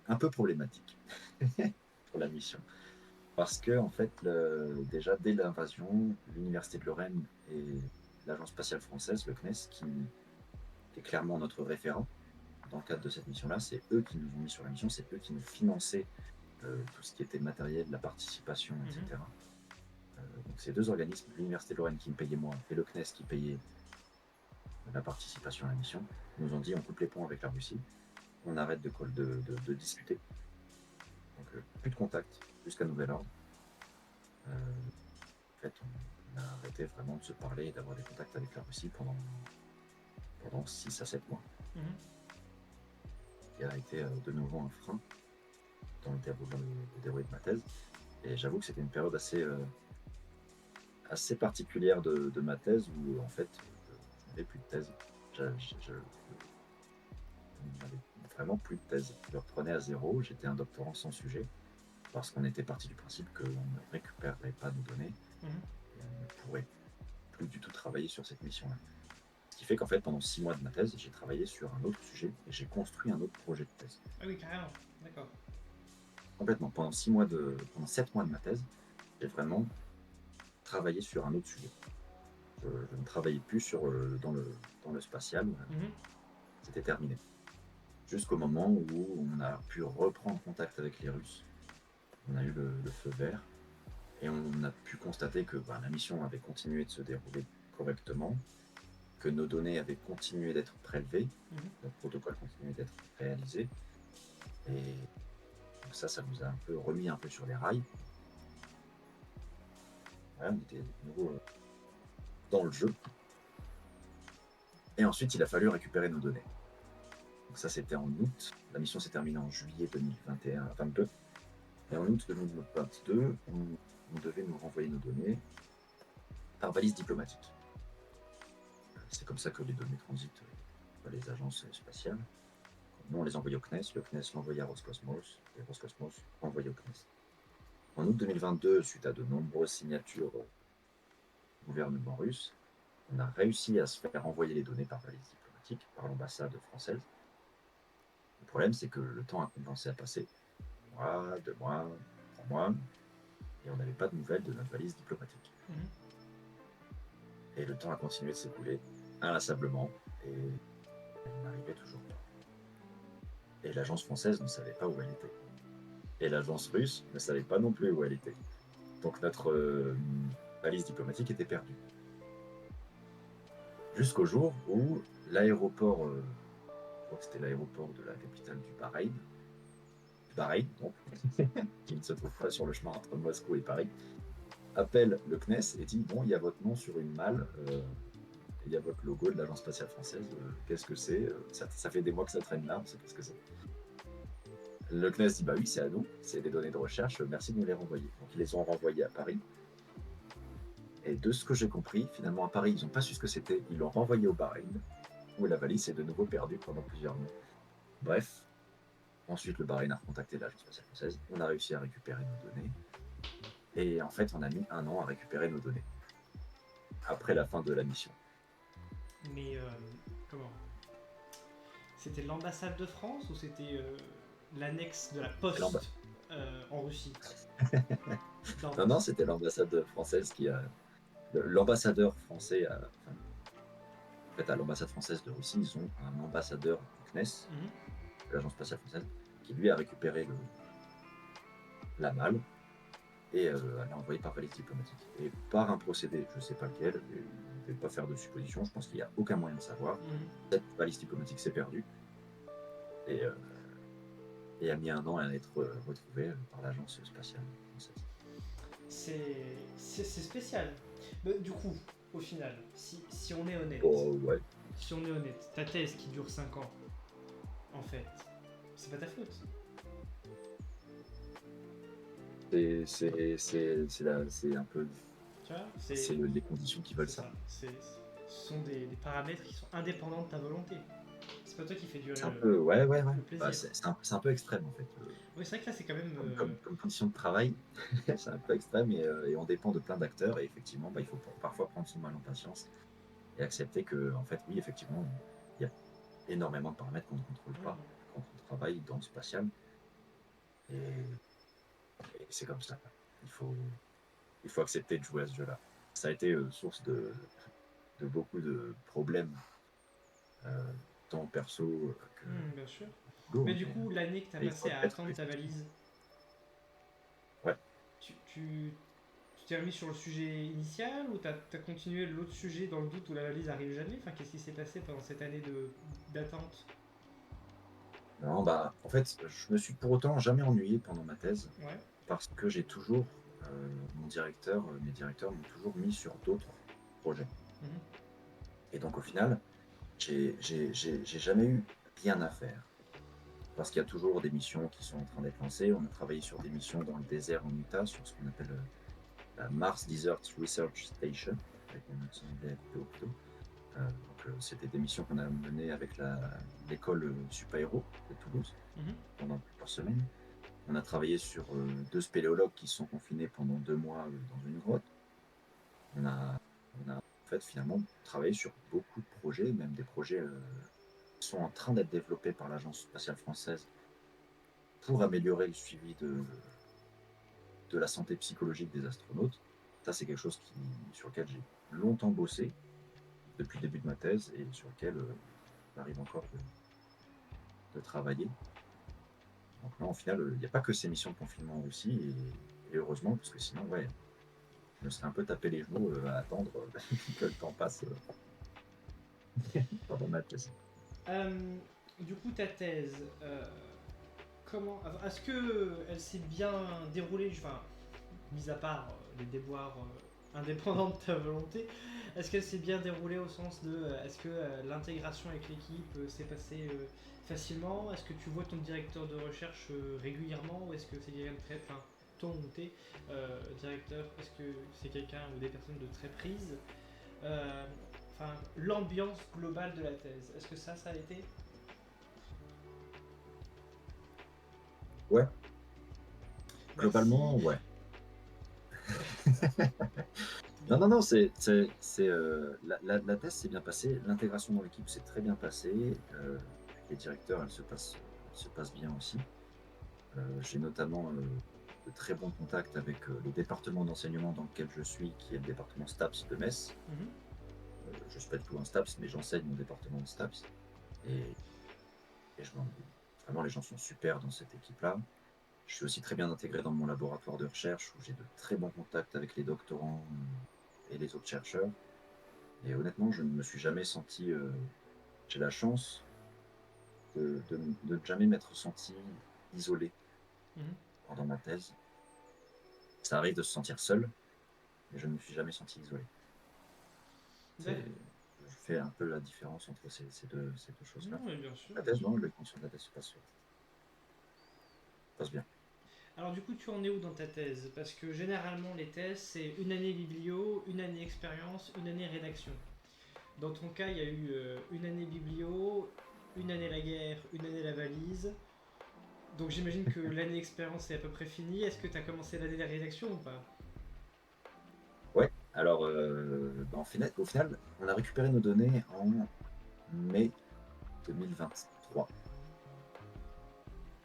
un peu problématique pour la mission. Parce que, en fait, déjà, dès l'invasion, l'Université de Lorraine et l'Agence spatiale française, le CNES, qui est clairement notre référent dans le cadre de cette mission-là, c'est eux qui nous ont mis sur la mission, c'est eux qui nous finançaient tout ce qui était matériel, la participation, Mhm. etc. Donc ces deux organismes, l'Université de Lorraine qui me payait moi et le CNES qui payait la participation à la mission, nous ont dit on coupe les ponts avec la Russie, on arrête de discuter. Donc plus de contact jusqu'à nouvel ordre. En fait, on a arrêté vraiment de se parler et d'avoir des contacts avec la Russie pendant 6 à 7 mois, Mhm. qui a été de nouveau un frein dans le déroulé de ma thèse. Et j'avoue que c'était une période assez particulière de ma thèse où en fait je n'avais plus de thèse. Je n'avais vraiment plus de thèse. Je reprenais à zéro, j'étais un doctorant sans sujet parce qu'on était parti du principe qu'on ne récupérerait pas nos données Mhm. et on ne pourrait plus du tout travailler sur cette mission-là. Ce qui fait qu'en fait, pendant 6 mois de ma thèse, j'ai travaillé sur un autre sujet et j'ai construit un autre projet de thèse. Ah oui, carrément. D'accord. Complètement. Pendant 7 mois de ma thèse, j'ai vraiment travaillé sur un autre sujet. Je ne travaillais plus dans le spatial, Mhm. c'était terminé. Jusqu'au moment où on a pu reprendre contact avec les Russes. On a eu le feu vert et on a pu constater que la mission avait continué de se dérouler correctement, que nos données avaient continué d'être prélevées, Mhm. notre protocole continuait d'être réalisé. Et donc ça nous a un peu remis un peu sur les rails. Voilà, on était de nouveau dans le jeu. Et ensuite, il a fallu récupérer nos données. Donc ça, c'était en août. La mission s'est terminée en juillet 2021-22. Et en août 2022, on devait nous renvoyer nos données par valise diplomatique. C'est comme ça que les données transitent dans les agences spatiales. Nous, on les envoyait au CNES, le CNES l'envoyait à Roscosmos, et Roscosmos l'envoyait au CNES. En août 2022, suite à de nombreuses signatures du gouvernement russe, on a réussi à se faire envoyer les données par valise diplomatique, par l'ambassade française. Le problème, c'est que le temps a commencé à passer. 1 mois, 2 mois, 3 mois, et on n'avait pas de nouvelles de notre valise diplomatique. Mhm. Et le temps a continué de s'écouler inlassablement, et elle n'arrivait toujours pas. Et l'agence française ne savait pas où elle était. Et l'agence russe ne savait pas non plus où elle était. Donc notre valise diplomatique était perdue. Jusqu'au jour où l'aéroport, je crois que c'était l'aéroport de la capitale du Bahreïn donc, qui ne se trouve pas sur le chemin entre Moscou et Paris, appelle le CNES et dit bon, il y a votre nom sur une malle, il y a votre logo de l'agence spatiale française, qu'est-ce que c'est ça fait des mois que ça traîne là, on sait pas ce que c'est. Le CNES dit bah oui, c'est à nous, c'est des données de recherche, merci de nous les renvoyer. Donc ils les ont renvoyés à Paris. Et de ce que j'ai compris, finalement à Paris, ils n'ont pas su ce que c'était, ils l'ont renvoyé au Bahreïn, où la valise est de nouveau perdue pendant plusieurs mois. Bref, ensuite le Bahreïn a recontacté l'agence spatiale française, on a réussi à récupérer nos données, et en fait on a mis 1 an à récupérer nos données, après la fin de la mission. Mais comment? C'était l'ambassade de France ou c'était l'annexe de la C'est l'ambassade. poste en Russie? Dans- Non, non, c'était l'ambassade française qui a. L'ambassadeur français enfin, en fait, à l'ambassade française de Russie, ils ont un ambassadeur du CNES, Mhm. de l'agence spatiale française, qui lui a récupéré la malle et l'a envoyé par valise diplomatique. Et par un procédé, je ne sais pas lequel, je ne vais pas faire de supposition, je pense qu'il n'y a aucun moyen de savoir, Mhm. cette valise diplomatique s'est perdue et, a mis 1 an à être retrouvée par l'agence spatiale française. C'est spécial. Mais du coup, au final, si on est honnête, Oh, ouais. ta thèse qui dure 5 ans, en fait, c'est pas ta faute. C'est un peu. Tu vois, C'est les conditions qui veulent c'est ça. ça. Ce sont des paramètres qui sont indépendants de ta volonté. C'est pas toi qui fais durer C'est un peu. Ouais, ouais, ouais. le Bah, plaisir. c'est un peu extrême en fait. Oui, c'est vrai que là, c'est quand même. Comme condition de travail, c'est un peu extrême et on dépend de plein d'acteurs. Et effectivement, il faut parfois prendre son mal en patience et accepter que, en fait, oui, effectivement, il y a énormément de paramètres qu'on ne contrôle pas Mhm. quand on travaille dans le spatial. Et c'est comme ça. il faut, il faut accepter de jouer à ce jeu-là. Ça a été source de beaucoup de problèmes, euh, tant perso que Bien sûr. boulot, Mais hein, du coup, l'année que tu as mais il faut passée à admettre attendre que ta valise, ouais. tu t'es remis sur le sujet initial ou t'as continué l'autre sujet dans le doute où la valise arrive jamais? Enfin, qu'est-ce qui s'est passé pendant cette année d'attente? Non, bah, en fait, je me suis pour autant jamais ennuyé pendant ma thèse Ouais. parce que j'ai toujours, mes directeurs m'ont toujours mis sur d'autres projets. Mhm. Et donc, au final, j'ai jamais eu rien à faire parce qu'il y a toujours des missions qui sont en train d'être lancées. On a travaillé sur des missions dans le désert en Utah, sur ce qu'on appelle la Mars Desert Research Station, avec mon accent anglais coupé au couteau. C'était des missions qu'on a menées avec l'école Supaéro de Toulouse Mhm. pendant plusieurs semaines. On a travaillé sur deux spéléologues qui se sont confinés pendant 2 mois dans une grotte. On a en fait finalement travaillé sur beaucoup de projets, même des projets qui sont en train d'être développés par l'Agence spatiale française pour améliorer le suivi de la santé psychologique des astronautes. Ça, c'est quelque chose sur lequel j'ai longtemps bossé depuis le début de ma thèse et sur lequel j'arrive encore de travailler. Donc là, au final, il n'y a pas que ces missions de confinement aussi, et heureusement, parce que sinon, ouais, je me serais un peu tapé les genoux à attendre que le temps passe pendant ma thèse. Euh, du coup, ta thèse, est-ce que elle s'est bien déroulée, enfin, mis à part les déboires indépendants de ta volonté, est-ce qu'elle s'est bien déroulée au sens de, est-ce que l'intégration avec l'équipe s'est passée facilement? Est-ce que tu vois ton directeur de recherche régulièrement ou est-ce que c'est quelqu'un de très, enfin, ton ou tes directeur, est-ce que c'est quelqu'un ou des personnes de très prise? Euh, Enfin, l'ambiance globale de la thèse, est-ce que ça a été? Ouais, Merci. globalement, ouais. Non, non, non, la thèse s'est bien passée, l'intégration dans l'équipe s'est très bien passée, avec les directeurs, elle se passe bien aussi. J'ai notamment de très bons contacts avec le département d'enseignement dans lequel je suis, qui est le département STAPS de Metz. Mhm. Je ne suis pas du tout un STAPS, mais j'enseigne au département de STAPS. Et, et vraiment, les gens sont super dans cette équipe-là. Je suis aussi très bien intégré dans mon laboratoire de recherche où j'ai de très bons contacts avec les doctorants et les autres chercheurs. Et honnêtement, je ne me suis jamais senti. J'ai la chance de ne jamais m'être senti isolé Mhm. pendant ma thèse. Ça arrive de se sentir seul, mais je ne me suis jamais senti isolé. D'accord. Je fais un peu la différence entre ces deux Non, choses-là. mais bien sûr, La bien thèse, sûr. non, les conditions de la thèse se passent bien. Alors du coup, tu en es où dans ta thèse? Parce que généralement, les thèses, c'est une année biblio, une année expérience, une année rédaction. Dans ton cas, il y a eu une année biblio, une année la guerre, une année la valise. Donc j'imagine que l'année expérience est à peu près finie. Est-ce que tu as commencé l'année de la rédaction ou pas? Ouais, alors bah, au final, on a récupéré nos données en mai 2023.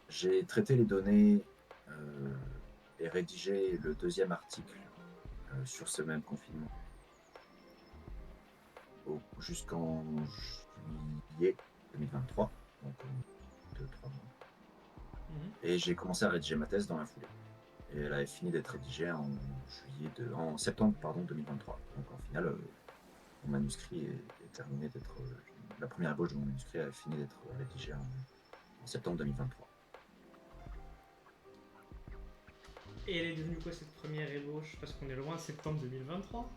J'ai traité les données euh, et rédigé le deuxième article sur ce même confinement jusqu'en juillet 2023, donc 2, 3 mois. Mhm. Et j'ai commencé à rédiger ma thèse dans la foulée. Et elle avait fini d'être rédigée en septembre pardon, 2023. Donc en final, mon manuscrit est terminé d'être. La première ébauche de mon manuscrit a fini d'être rédigée en septembre 2023. Et elle est devenue quoi cette première ébauche? Parce qu'on est loin de septembre 2023.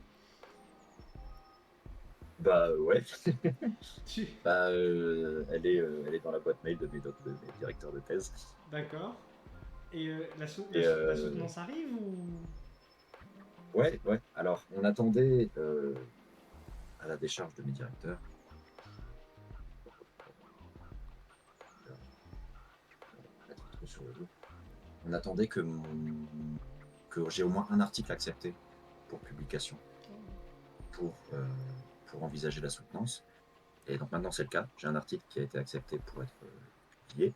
Bah ouais, Tu... bah, elle est dans la boîte mail de mes directeurs de thèse. D'accord. Et Et la soutenance arrive ou... ouais, ouais. Alors, on attendait à la décharge de mes directeurs. Je vais mettre trop sur le dos. On attendait que j'ai au moins un article accepté pour publication, pour, euh, pour envisager la soutenance. Et donc maintenant, c'est le cas. J'ai un article qui a été accepté pour être publié.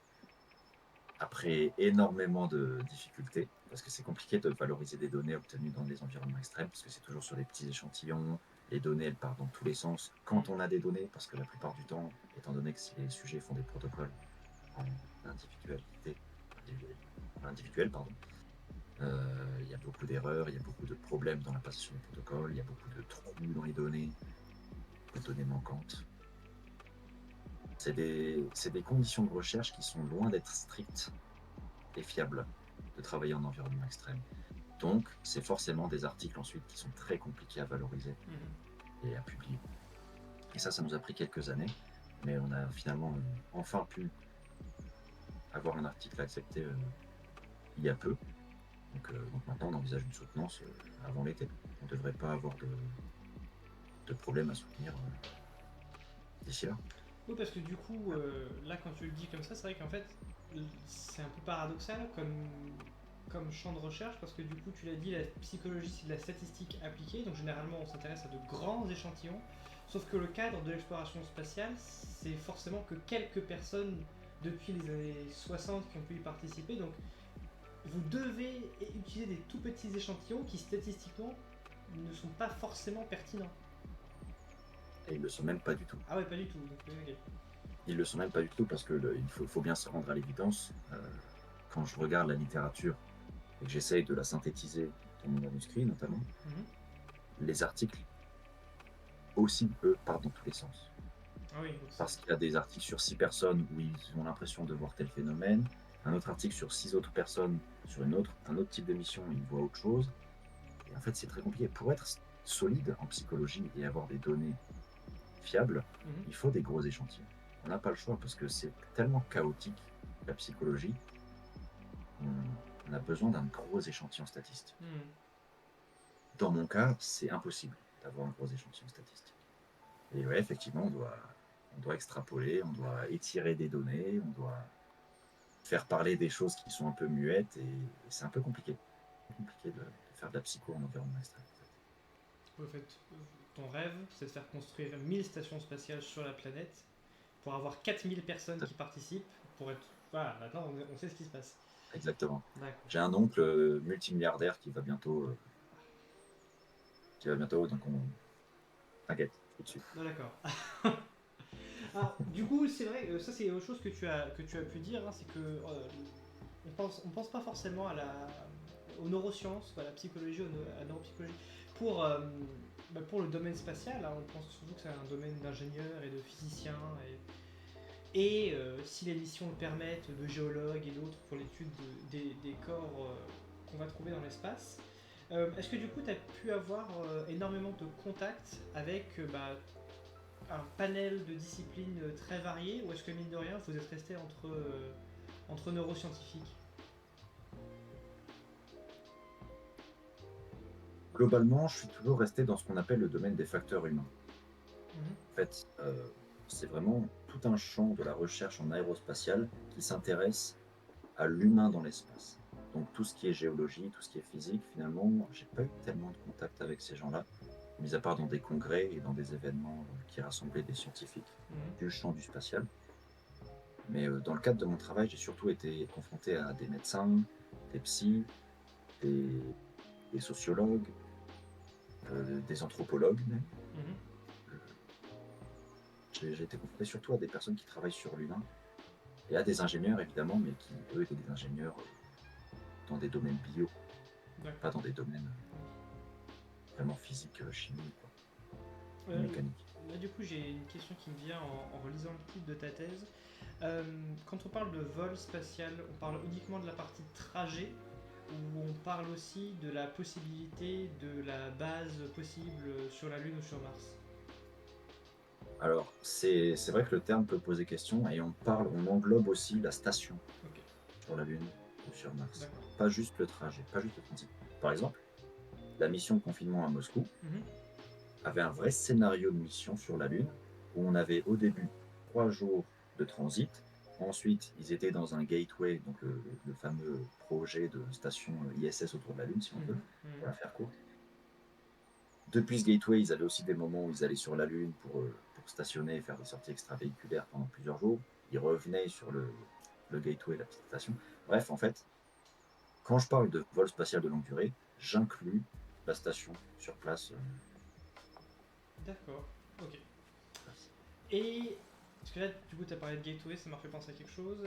après énormément de difficultés, parce que c'est compliqué de valoriser des données obtenues dans des environnements extrêmes, parce que c'est toujours sur des petits échantillons, les données elles partent dans tous les sens, quand on a des données, parce que la plupart du temps, étant donné que si les sujets font des protocoles en individualité, individuel, pardon, il y a beaucoup d'erreurs, il y a beaucoup de problèmes dans la passation des protocoles, il y a beaucoup de trous dans les données, de données manquantes. C'est des conditions de recherche qui sont loin d'être strictes et fiables de travailler en environnement extrême. Donc, c'est forcément des articles ensuite qui sont très compliqués à valoriser et à publier. Et ça nous a pris quelques années, mais on a finalement enfin pu avoir un article accepté il y a peu. Donc maintenant, on envisage une soutenance avant l'été. On ne devrait pas avoir de problème à soutenir d'ici là. Oui, parce que du coup, là, quand tu le dis comme ça, c'est vrai qu'en fait, c'est un peu paradoxal comme champ de recherche, parce que du coup, tu l'as dit, la psychologie, c'est de la statistique appliquée, donc généralement, on s'intéresse à de grands échantillons, sauf que le cadre de l'exploration spatiale, c'est forcément que quelques personnes depuis les années 60 qui ont pu y participer, donc vous devez utiliser des tout petits échantillons qui, statistiquement, ne sont pas forcément pertinents. Et ils ne le sont même pas du tout. Ah ouais, pas du tout. Donc, okay. Ils ne le sont même pas du tout parce qu'il faut bien se rendre à l'évidence. Quand je regarde la littérature et que j'essaye de la synthétiser dans mon manuscrit notamment, les articles aussi, eux, partent dans tous les sens. Ah oui, parce qu'il y a des articles sur 6 personnes où ils ont l'impression de voir tel phénomène, un autre article sur 6 autres personnes sur un autre type d'émission, ils voient autre chose. Et en fait, c'est très compliqué. Pour être solide en psychologie et avoir des données fiables, il faut des gros échantillons. On n'a pas le choix parce que c'est tellement chaotique, la psychologie. On a besoin d'un gros échantillon statistique. Dans mon cas, c'est impossible d'avoir un gros échantillon statistique. Et ouais, effectivement, on doit extrapoler, on doit étirer des données, on doit faire parler des choses qui sont un peu muettes et c'est un peu compliqué. C'est compliqué de faire de la psycho en environnement extrême. En fait, ton rêve, c'est de faire construire 1000 stations spatiales sur la planète pour avoir 4000 personnes qui participent pour être. Voilà, maintenant on sait ce qui se passe. Exactement. J'ai un oncle multimilliardaire qui va bientôt. Donc on. T'inquiète, tout de suite. Ah, d'accord. Alors, du coup, c'est vrai, ça c'est autre chose que tu as pu dire, hein, c'est que on pense pas forcément aux neurosciences, à la psychologie, à la neuropsychologie. Pour le domaine spatial, hein, on pense surtout que c'est un domaine d'ingénieurs et de physiciens, et si les missions le permettent, de géologues et d'autres pour l'étude des corps qu'on va trouver dans l'espace. Est-ce que du coup tu as pu avoir énormément de contacts avec un panel de disciplines très variées, ou est-ce que mine de rien vous êtes resté entre neuroscientifiques? Globalement, je suis toujours resté dans ce qu'on appelle le domaine des facteurs humains. En fait, c'est vraiment tout un champ de la recherche en aérospatiale qui s'intéresse à l'humain dans l'espace. Donc tout ce qui est géologie, tout ce qui est physique, finalement, j'ai pas eu tellement de contact avec ces gens-là, mis à part dans des congrès et dans des événements qui rassemblaient des scientifiques du champ du spatial. Mais dans le cadre de mon travail, j'ai surtout été confronté à des médecins, des psys, des sociologues, des anthropologues même. J'ai été confronté surtout à des personnes qui travaillent sur l'humain et à des ingénieurs évidemment, mais qui eux étaient des ingénieurs dans des domaines bio, pas dans des domaines vraiment physique, chimie, quoi, mécanique. Là du coup j'ai une question qui me vient en relisant le titre de ta thèse. Quand on parle de vol spatial, on parle uniquement de la partie trajet, ou on parle aussi de la possibilité de la base possible sur la Lune ou sur Mars? Alors, c'est vrai que le terme peut poser question et on englobe aussi la station sur la Lune ou sur Mars. Pas juste le trajet, pas juste le transit. Par exemple, la mission de confinement à Moscou avait un vrai scénario de mission sur la Lune où on avait au début 3 jours de transit. Ensuite, ils étaient dans un gateway, donc le fameux projet de station ISS autour de la Lune, si on veut, pour la faire courte. Depuis ce gateway, ils avaient aussi des moments où ils allaient sur la Lune pour stationner et faire des sorties extravéhiculaires pendant plusieurs jours. Ils revenaient sur le gateway, la petite station. Bref, en fait, quand je parle de vol spatial de longue durée, j'inclus la station sur place. D'accord, ok. Place. Et, parce que là, du coup, tu as parlé de gateway, ça m'a fait penser à quelque chose.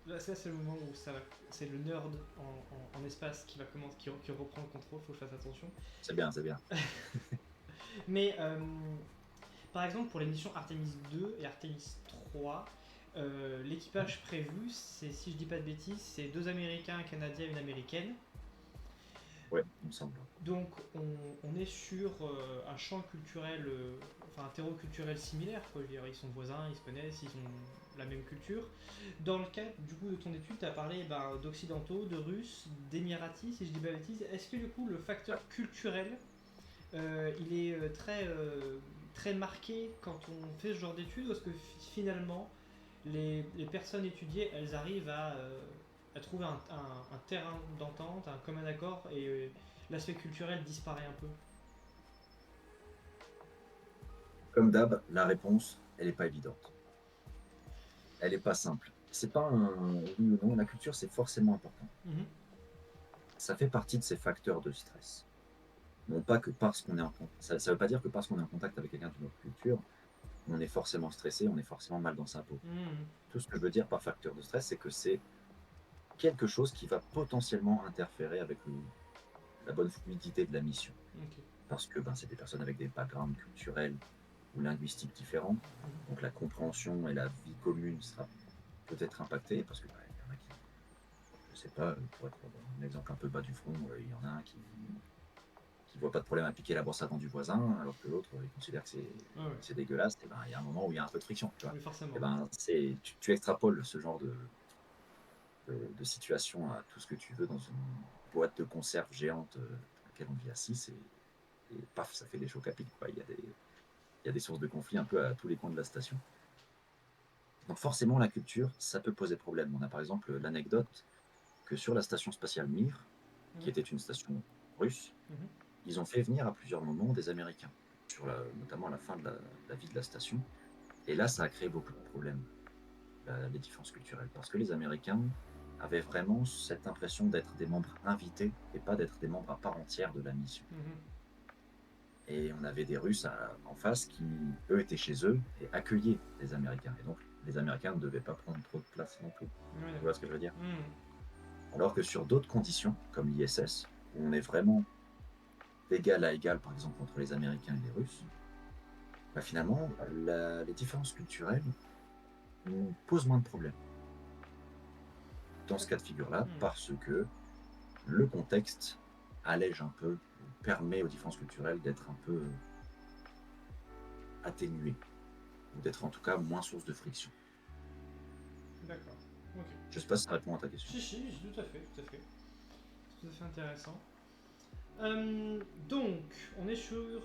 Là, ça, c'est le moment où c'est le nerd en espace qui va commencer, qui reprend le contrôle, faut que je fasse attention. C'est bien, c'est bien. Mais par exemple, pour les missions Artemis 2 et Artemis 3, l'équipage prévu, c'est, si je dis pas de bêtises, c'est deux Américains, un Canadien et une Américaine. Ouais, il me semble. Donc on est sur un champ culturel, enfin un terreau culturel similaire, quoi. Je veux dire, ils sont voisins, ils se connaissent, ils ont la même culture. Dans le cadre du coup de ton étude, tu as parlé d'occidentaux, de russes, d'émiratis, si je dis pas de bêtises. Est-ce que du coup le facteur culturel, il est très marqué quand on fait ce genre d'études, ou est-ce que finalement les personnes étudiées, elles arrivent à trouver un terrain d'entente, un commun accord, et l'aspect culturel disparaît un peu? Comme d'hab, la réponse, elle n'est pas évidente. Elle n'est pas simple. C'est pas un oui ou non. La culture, c'est forcément important. Mhm. Ça fait partie de ces facteurs de stress. Non pas que parce qu'on est en contact. Ça ne veut pas dire que parce qu'on est en contact avec quelqu'un d'une autre culture, on est forcément stressé, on est forcément mal dans sa peau. Mhm. Tout ce que je veux dire par facteur de stress, c'est que c'est quelque chose qui va potentiellement interférer avec la bonne fluidité de la mission. Ok. Parce que ben, c'est des personnes avec des backgrounds culturels ou linguistiques différents. Mhm. Donc la compréhension et la vie commune sera peut-être impactée parce que il y en a qui, je sais pas, pour être un exemple un peu bas du front, il y en a un qui voit pas de problème à piquer la brosse à dents du voisin, alors que l'autre, il considère que Ouais, ouais. c'est dégueulasse. Et ben, il y a un moment où il y a un peu de friction, tu vois. Oui, Et forcément. ben, tu extrapoles ce genre de situation à tout ce que tu veux dans une boîte de conserve géante dans laquelle on vit à 6 et paf, ça fait des chocs à pic, quoi. Il y a des sources de conflit un peu à tous les coins de la station. Donc forcément, la culture, ça peut poser problème. On a par exemple l'anecdote que sur la station spatiale Mir, qui Mhm. était une station russe, Mhm. ils ont fait venir à plusieurs moments des Américains, notamment à la fin de la vie de la station. Et là, ça a créé beaucoup de problèmes, les différences culturelles, parce que les Américains avaient vraiment cette impression d'être des membres invités et pas d'être des membres à part entière de la mission. Mhm. Et on avait des Russes en face qui, eux, étaient chez eux et accueillaient les Américains. Et donc, les Américains ne devaient pas prendre trop de place non plus. Ouais, Tu vois d'accord. ce que je veux dire? Mhm. Alors que sur d'autres conditions, comme l'ISS, où on est vraiment d'égal à égal, par exemple, entre les Américains et les Russes, bah, finalement, les différences culturelles nous posent moins de problèmes dans ce cas de figure-là, Mhm. parce que le contexte allège un peu, ou permet aux différences culturelles d'être un peu atténuées, ou d'être en tout cas moins source de friction. D'accord. Ok. Je ne sais pas si ça répond à ta question. Si, si, tout à fait, tout à fait. Tout à fait intéressant. Donc, on est sur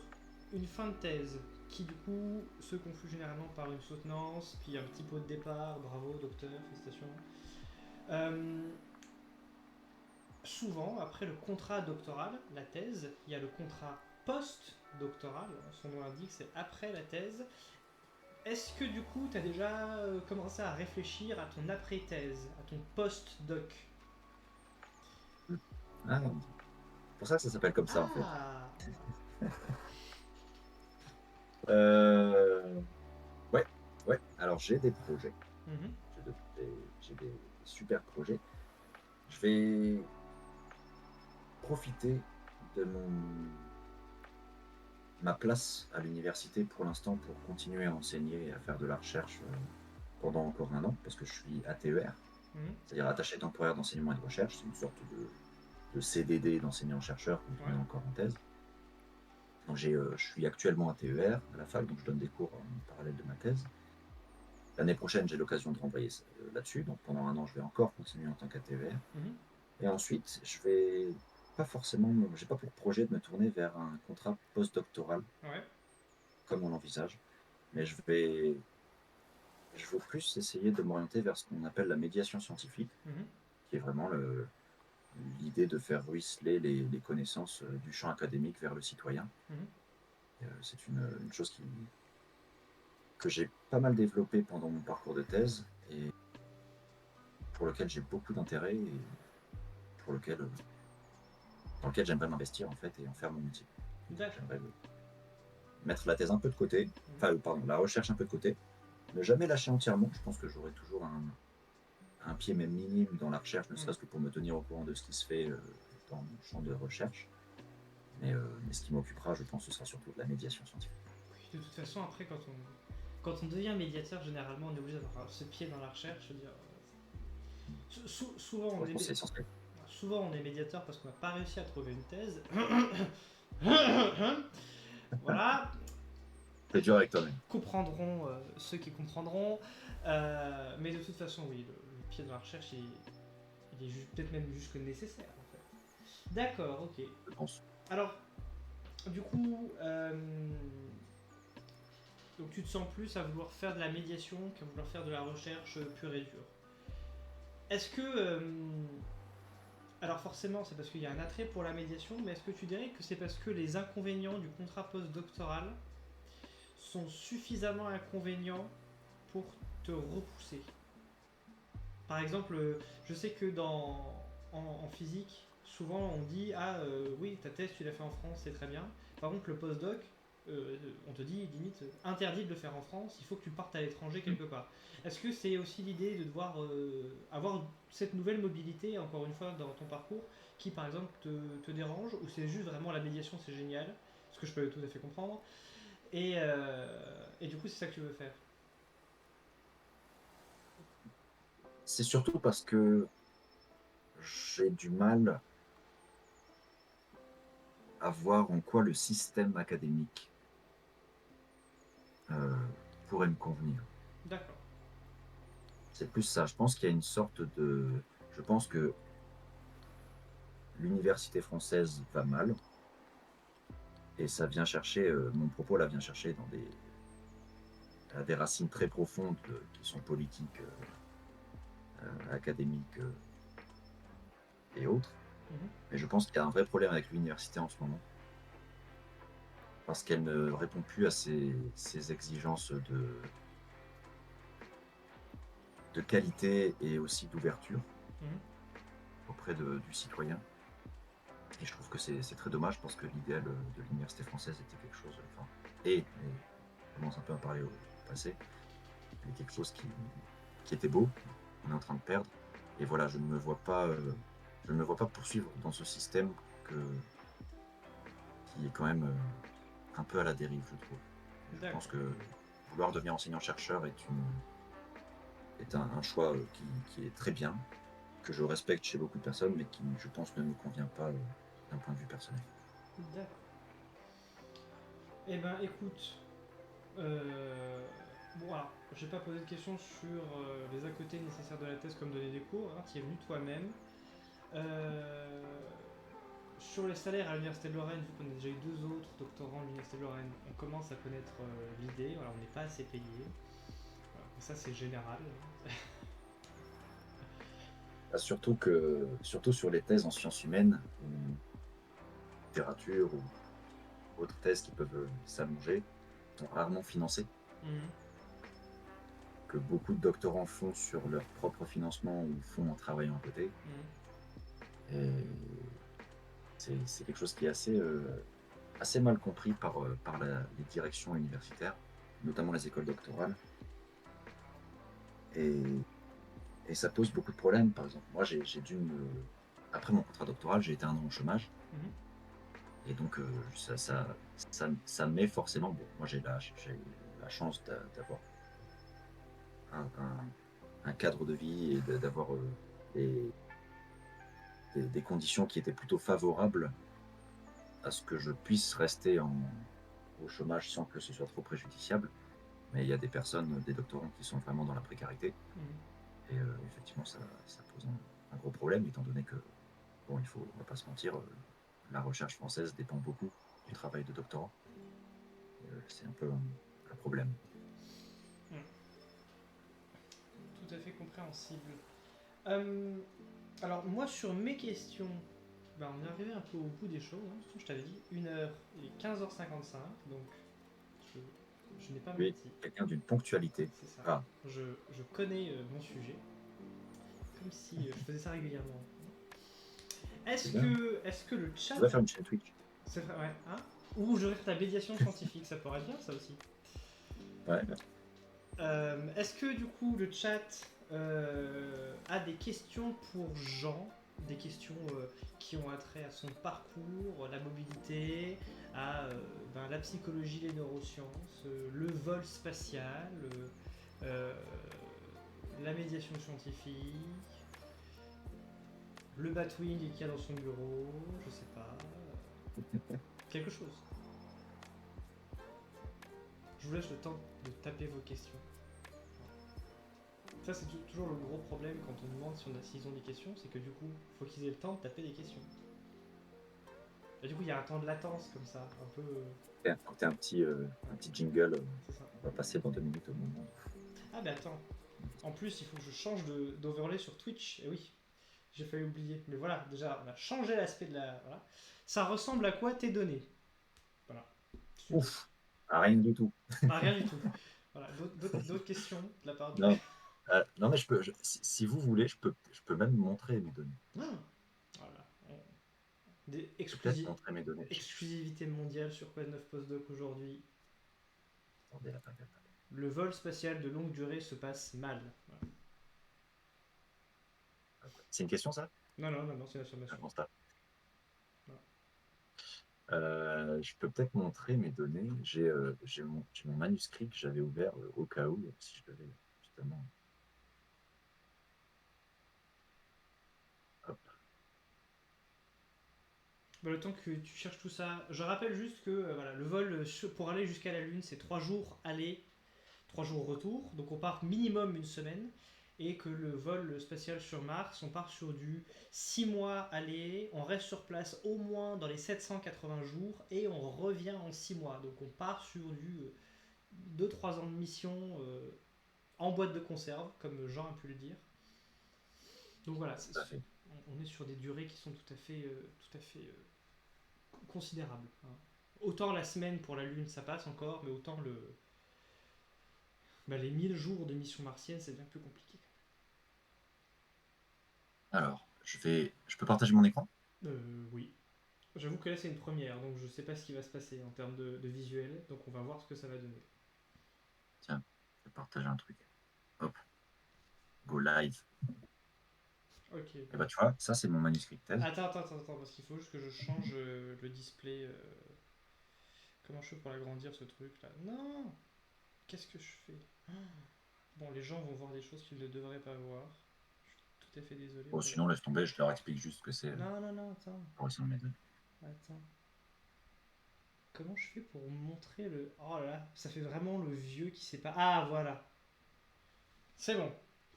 une fin de thèse qui, du coup, se conclut généralement par une soutenance, puis un petit pot de départ. Bravo, docteur, félicitations. Euh, Souvent, après le contrat doctoral, la thèse, il y a le contrat post-doctoral. Son nom indique, c'est après la thèse. Est-ce que, du coup, tu as déjà commencé à réfléchir à ton après-thèse, à ton post-doc? Ah, c'est pour ça que ça s'appelle comme ça, en fait. Ah. Euh, ouais, ouais. Alors, j'ai des projets. Mhm. J'ai des super projets. Je vais profiter de ma place à l'université pour l'instant pour continuer à enseigner et à faire de la recherche pendant encore un an, parce que je suis ATER, Mhm. c'est-à-dire attaché temporaire d'enseignement et de recherche. C'est une sorte de CDD d'enseignant-chercheur quand on Ouais. est encore en thèse. Donc je suis actuellement ATER à la fac, donc je donne des cours en parallèle de ma thèse. L'année prochaine, j'ai l'occasion de renvoyer là-dessus, donc pendant un an, je vais encore continuer en tant qu'ATER. Mhm. Et ensuite, je vais pas forcément, j'ai pas pour projet de me tourner vers un contrat postdoctoral Ouais. comme on l'envisage, mais je veux plus essayer de m'orienter vers ce qu'on appelle la médiation scientifique, Mhm. qui est vraiment l'idée de faire ruisseler les connaissances du champ académique vers le citoyen. Mhm. C'est une chose que j'ai pas mal développée pendant mon parcours de thèse et pour lequel j'ai beaucoup d'intérêt et pour lequel, dans lequel j'aimerais m'investir en fait et en faire mon métier. D'accord. J'aimerais mettre la thèse un peu de côté, Mhm. enfin pardon, la recherche un peu de côté, ne jamais lâcher entièrement. Je pense que j'aurai toujours un pied même minime dans la recherche, ne Mhm. serait-ce que pour me tenir au courant de ce qui se fait dans mon champ de recherche. Mais ce qui m'occupera, je pense, ce sera surtout de la médiation scientifique. De toute façon, après, quand on devient médiateur, généralement, on est obligé d'avoir ce pied dans la recherche. Je veux dire, souvent, Moi, je pense que c'est essentiel. souvent, on est médiateur parce qu'on n'a pas réussi à trouver une thèse. Voilà, C'est dur avec toi-même. comprendront ceux qui comprendront. Mais de toute façon, oui, le pied dans la recherche, il est peut-être même jusque nécessaire en fait. D'accord, ok. Je pense. Alors, du coup, donc tu te sens plus à vouloir faire de la médiation qu'à vouloir faire de la recherche pure et dure. Est-ce que. Alors forcément, c'est parce qu'il y a un attrait pour la médiation, mais est-ce que tu dirais que c'est parce que les inconvénients du contrat postdoctoral sont suffisamment inconvénients pour te repousser? Par exemple, je sais que en physique, souvent on dit ah oui, ta thèse tu l'as fait en France, c'est très bien. Par contre, le postdoc, on te dit limite interdit de le faire en France, il faut que tu partes à l'étranger quelque part. Est-ce que c'est aussi l'idée de devoir avoir cette nouvelle mobilité, encore une fois, dans ton parcours, qui par exemple te dérange, ou c'est juste vraiment la médiation, c'est génial, ce que je peux tout à fait comprendre, et du coup c'est ça que tu veux faire? C'est surtout parce que j'ai du mal à voir en quoi le système académique euh, pourrait me convenir. D'accord. C'est plus ça. Je pense qu'il y a une sorte de. Je pense que l'université française va mal et ça vient chercher. Mon propos là vient chercher dans des racines très profondes qui sont politiques, académiques et autres. Mhm. Mais je pense qu'il y a un vrai problème avec l'université en ce moment parce qu'elle ne répond plus à ces exigences de qualité et aussi d'ouverture Mhm. auprès du citoyen. Et je trouve que c'est très dommage parce que l'idéal de l'université française était quelque chose, enfin, et on commence un peu à parler au passé, mais quelque chose qui était beau, on est en train de perdre. Et voilà, je ne me vois pas poursuivre dans ce système que, qui est quand même un peu à la dérive, je trouve. Et je pense D'accord. que vouloir devenir enseignant-chercheur est un choix qui est très bien, que je respecte chez beaucoup de personnes, mais qui, je pense, ne me convient pas d'un point de vue personnel. D'accord. Eh ben, écoute, bon alors, je vais pas poser de questions sur les à côté nécessaires de la thèse comme donner des cours, hein, tu y es venu toi-même. Euh, sur les salaires à l'Université de Lorraine, vu qu'on a déjà eu deux autres doctorants à l'Université de Lorraine, on commence à connaître l'idée, voilà, on n'est pas assez payé. Voilà, ça c'est général. Ah, surtout sur les thèses en sciences humaines, ou littérature, ou autres thèses qui peuvent s'allonger, sont rarement financées, Mhm. que beaucoup de doctorants font sur leur propre financement ou font en travaillant à côté. Mhm. Et c'est quelque chose qui est assez mal compris par les directions universitaires, notamment les écoles doctorales. Et, et ça pose beaucoup de problèmes. Par exemple, moi, après mon contrat doctoral, j'ai été un an au chômage. Mhm. Et donc, ça met forcément. Bon, moi, j'ai la chance d'avoir un, un- un cadre de vie et d'avoir des, des conditions qui étaient plutôt favorables à ce que je puisse rester au chômage sans que ce soit trop préjudiciable. Mais il y a des personnes, des doctorants qui sont vraiment dans la précarité. Mhm. Et effectivement, ça pose un gros problème, étant donné que, bon, on va pas se mentir, la recherche française dépend beaucoup du travail de doctorant. C'est un peu un problème. Mhm. Tout à fait compréhensible. Euh, alors moi sur mes questions, ben, on est arrivé un peu au bout des choses. Hein. Je t'avais dit 1h et 15h55, donc je Je n'ai pas Tu es menti. quelqu'un d'une ponctualité. C'est ça. Ah, Je connais mon sujet, comme si je faisais ça régulièrement. c'est bien. Est-ce que le Tu chat. devrais faire une chaîne Twitch. C'est vrai, ouais. Hein, ou je ta médiation scientifique, ça pourrait être bien, ça aussi. Ouais. Est-ce que du coup le chat a des questions pour Jean, des questions qui ont attrait à son parcours, la mobilité, à la psychologie, les neurosciences, le vol spatial, euh, la médiation scientifique, le Batwing qu'il y a dans son bureau, je sais pas, quelque chose. Je vous laisse le temps de taper vos questions. Ça, c'est toujours le gros problème quand on demande s'ils ont des questions, c'est que du coup, faut qu'ils aient le temps de taper des questions. Et du coup, il y a un temps de latence comme ça, un peu. Écoutez un petit jingle. C'est ça. On va passer dans 2 minutes au moment. Ah, mais attends. En plus, il faut que je change d'overlay sur Twitch. Et oui, j'ai failli oublier. Mais voilà, déjà, on a changé l'aspect de la. Voilà. Ça ressemble à quoi tes données? Voilà. Ouf, ah, rien du tout. Ah, rien du tout. Voilà. D'autres questions de la part de. Non, non mais si vous voulez, je peux même montrer mes données. Ah, voilà. Des Je peux peut-être montrer mes données. exclusivité mondiale sur Quest 9 Postdoc aujourd'hui. Attendez, Le vol spatial de longue durée se passe mal. Voilà. c'est une question ça? Non, c'est une Un affirmation. constat. Voilà. Je peux peut-être montrer mes données. J'ai mon manuscrit que j'avais ouvert au cas où, si je devais justement. Hop. Le temps que tu cherches tout ça, je rappelle juste que voilà, le vol pour aller jusqu'à la Lune, c'est 3 jours aller, 3 jours retour. Donc on part minimum une semaine. Et que le vol spatial sur Mars, on part sur du 6 mois aller, on reste sur place au moins dans les 780 jours et on revient en 6 mois. Donc on part sur du 2-3 ans de mission en boîte de conserve, comme Jean a pu le dire. Donc voilà, Tout à fait. on est sur des durées qui sont tout à fait considérables. Hein. Autant la semaine pour la Lune ça passe encore, mais autant les 1000 jours de mission martienne c'est bien plus compliqué. Alors, je peux partager mon écran? Oui. J'avoue que là c'est une première, donc je sais pas ce qui va se passer en termes de visuel, donc on va voir ce que ça va donner. Tiens, je vais partager un truc. Hop, go live. Ok. Et bah tu vois, ça c'est mon manuscrit de thèse. Attends, parce qu'il faut juste que je change le display. Comment je fais pour l'agrandir ce truc là? Non. Qu'est-ce que je fais? Bon, les gens vont voir des choses qu'ils ne devraient pas voir. Je suis tout à fait désolé Bon, pour sinon eux. laisse tomber, je leur explique juste ce que c'est Non, attends. pour essayer de mes données. Attends. Comment je fais pour montrer le. Oh là là, ça fait vraiment le vieux qui sait pas. Ah, voilà. C'est bon.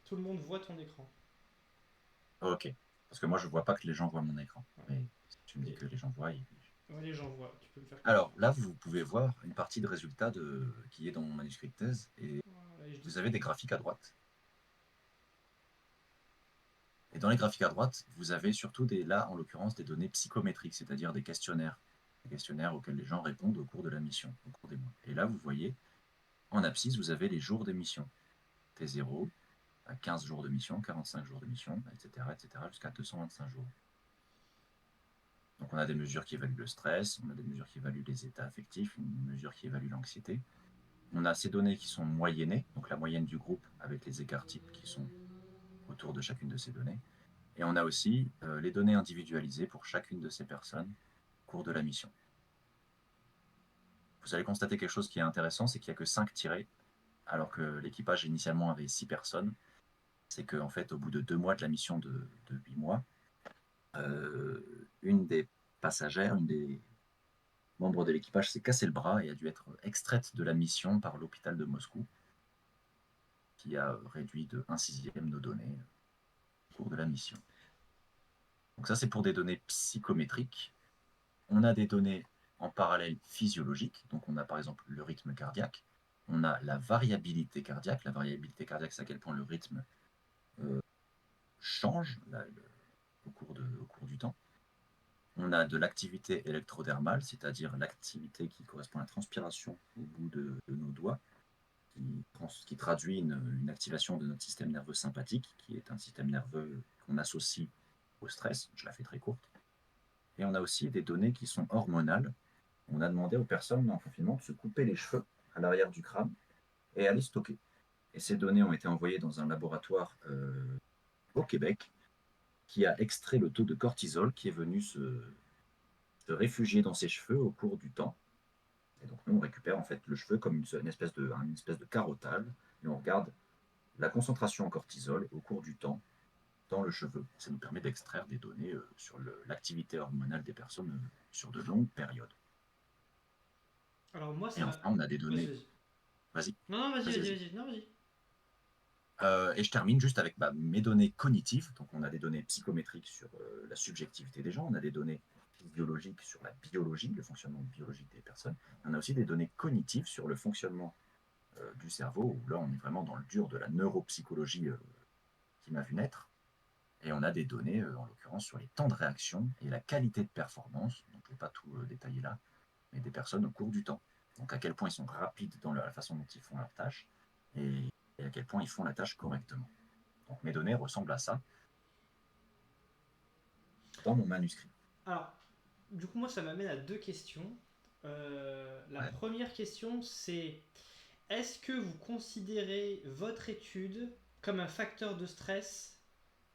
Tout le monde voit ton écran. Ok, parce que moi je vois pas que les gens voient mon écran. Ouais. Mais si tu me dis Et... que les gens voient, Ouais, les gens voient. Tu peux me faire alors confiance. là, vous pouvez voir une partie de résultats qui est dans mon manuscrit de thèse et Voilà, et je vous avez des discute. graphiques à droite. Et dans les graphiques à droite, vous avez surtout là, en l'occurrence, des données psychométriques, c'est-à-dire des questionnaires auxquels les gens répondent au cours de la mission, au cours des mois. Et là, vous voyez, en abscisse, vous avez les jours d'émission. T0 à 15 jours de mission, 45 jours de mission, etc., jusqu'à 225 jours. Donc on a des mesures qui évaluent le stress, on a des mesures qui évaluent les états affectifs, une mesure qui évalue l'anxiété. On a ces données qui sont moyennées, donc la moyenne du groupe avec les écarts types qui sont autour de chacune de ces données. Et on a aussi les données individualisées pour chacune de ces personnes au cours de la mission. Vous allez constater quelque chose qui est intéressant, c'est qu'il n'y a que 5 tirés, alors que l'équipage initialement avait 6 personnes. C'est qu'en fait, au bout de 2 mois de la mission de 8 mois, une des passagères, une des membres de l'équipage s'est cassé le bras et a dû être extraite de la mission par l'hôpital de Moscou, qui a réduit de 1/6 nos données au cours de la mission. Donc ça, c'est pour des données psychométriques. On a des données en parallèle physiologiques. Donc on a par exemple le rythme cardiaque. On a la variabilité cardiaque. La variabilité cardiaque, c'est à quel point le rythme change au cours du temps. On a de l'activité électrodermale, c'est-à-dire l'activité qui correspond à la transpiration au bout de nos doigts, qui traduit une activation de notre système nerveux sympathique, qui est un système nerveux qu'on associe au stress. Je la fais très courte. Et on a aussi des données qui sont hormonales. On a demandé aux personnes en confinement de se couper les cheveux à l'arrière du crâne et à les stocker. Et ces données ont été envoyées dans un laboratoire au Québec qui a extrait le taux de cortisol qui est venu se réfugier dans ses cheveux au cours du temps. Et donc nous, on récupère en fait le cheveu comme une espèce de carottage et on regarde la concentration en cortisol au cours du temps dans le cheveu. Ça nous permet d'extraire des données sur l'activité hormonale des personnes sur de longues périodes. Alors moi, Et ça enfin, m'a... on a des Vas-y, données. vas-y. Vas-y, Non, non, vas-y, vas-y, vas-y, vas-y. vas-y. Non, vas-y. Et je termine juste avec mes données cognitives. Donc, on a des données psychométriques sur la subjectivité des gens, on a des données physiologiques sur la biologie, le fonctionnement biologique des personnes. On a aussi des données cognitives sur le fonctionnement du cerveau, où là, on est vraiment dans le dur de la neuropsychologie qui m'a vu naître. Et on a des données, en l'occurrence, sur les temps de réaction et la qualité de performance. Donc, je ne vais pas tout détailler là, mais des personnes au cours du temps. Donc, à quel point ils sont rapides dans la façon dont ils font leur tâche et à quel point ils font la tâche correctement. Donc mes données ressemblent à ça dans mon manuscrit. Alors, du coup, moi, ça m'amène à deux questions. La Ouais. première question, c'est est-ce que vous considérez votre étude comme un facteur de stress